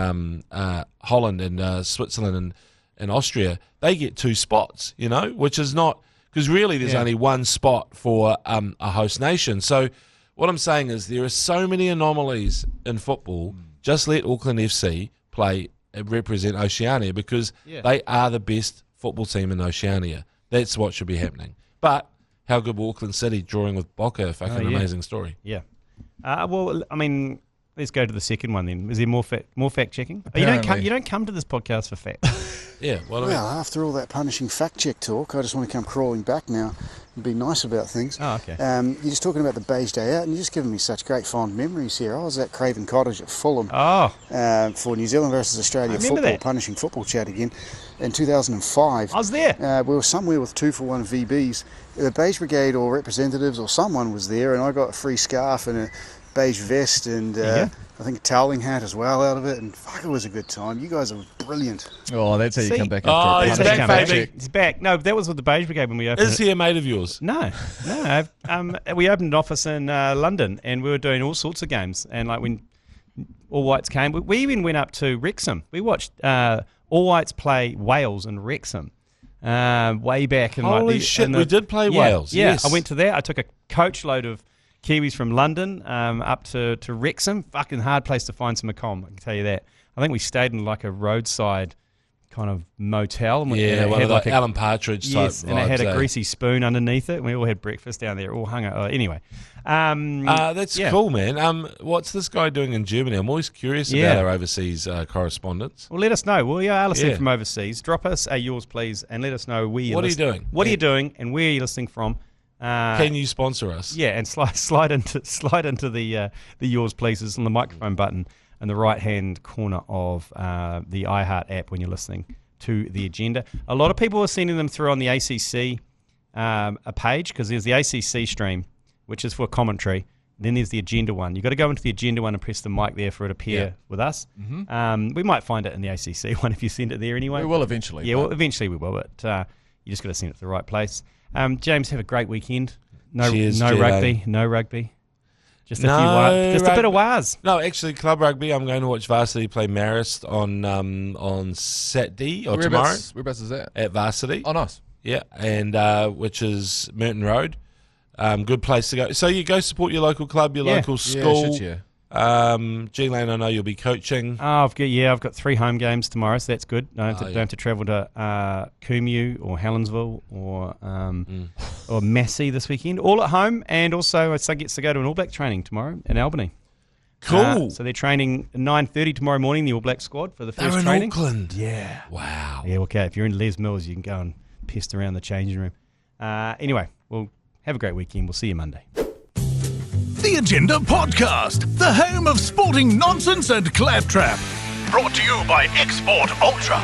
Holland and Switzerland and Austria, they get two spots, which is not, because really there's only one spot for a host nation. So what I'm saying is there are so many anomalies in football. Just let Auckland FC play and represent Oceania because they are the best football team in Oceania. That's what should be happening. But how good will Auckland City drawing with Boca? Fucking amazing story. Yeah. Well, I mean, let's go to the second one then. Is there more fact checking? You don't come to this podcast for facts. Yeah. Well, after all that punishing fact check talk, I just want to come crawling back now and be nice about things. Oh, okay. You're just talking about the beige day out, and you're just giving me such great fond memories here. I was at Craven Cottage at Fulham for New Zealand versus Australia football, punishing football chat again, in 2005. I was there. We were somewhere with 2-for-1 VBs. The Beige Brigade or representatives or someone was there, and I got a free scarf and a beige vest and I think a toweling hat as well out of it, and fuck, it was a good time. You guys are brilliant. Oh, that's how you come back. Oh, he's back, baby. He's back. No, that was with the Beige Brigade when we opened. Is he a mate of yours? No. We opened an office in London, and we were doing all sorts of games. And like when All Whites came, we even went up to Wrexham. We watched All Whites play Wales in Wrexham way back. In Holy shit, we did play Wales. Yeah, yes. I went to that. I took a coach load of Kiwis from London up to Wrexham. Fucking hard place to find some accom, I can tell you that. I think we stayed in like a roadside kind of motel. And one of like the Alan Partridge type vibes, and it had a greasy spoon underneath it, and we all had breakfast down there, all hung out. Anyway. That's cool, man. What's this guy doing in Germany? I'm always curious about our overseas correspondence. Well, let us know. Well, you are listening from overseas. Drop us a yours, please, and let us know where you're listening. What are you doing? What are you doing, and where are you listening from? Can you sponsor us? Yeah, and slide into the yours pleases on the microphone button in the right hand corner of the iHeart app when you're listening to the agenda. A lot of people are sending them through on the ACC a page, because there's the ACC stream, which is for commentary. Then there's the agenda one. You've got to go into the agenda one and press the mic there for it to appear with us. Mm-hmm. We might find it in the ACC one if you send it there anyway. We will eventually. Yeah, well, eventually we will, but you just got to send it to the right place. James, have a great weekend. Cheers, no rugby. Just a a bit of wars. No, actually, club rugby. I'm going to watch Varsity play Marist on Saturday or tomorrow. Whereabouts is that? At Varsity. Oh, nice. Yeah, and which is Merton Road. Good place to go. So you go support your local club, your local school. G Lane, I know you'll be coaching. I've got 3 home games tomorrow, so that's good. I don't have to travel to Coomew or Helensville or Massey this weekend. All at home, and also I get to go to an All Black training tomorrow in Albany. Cool. So they're training at 9:30 tomorrow morning, the All Black squad for the first They're in training. Auckland. Yeah. Wow. Yeah. Okay. If you're in Les Mills, you can go and pest around the changing room. Anyway, well, have a great weekend. We'll see you Monday. The Agenda Podcast, the home of sporting nonsense and claptrap. Brought to you by Export Ultra.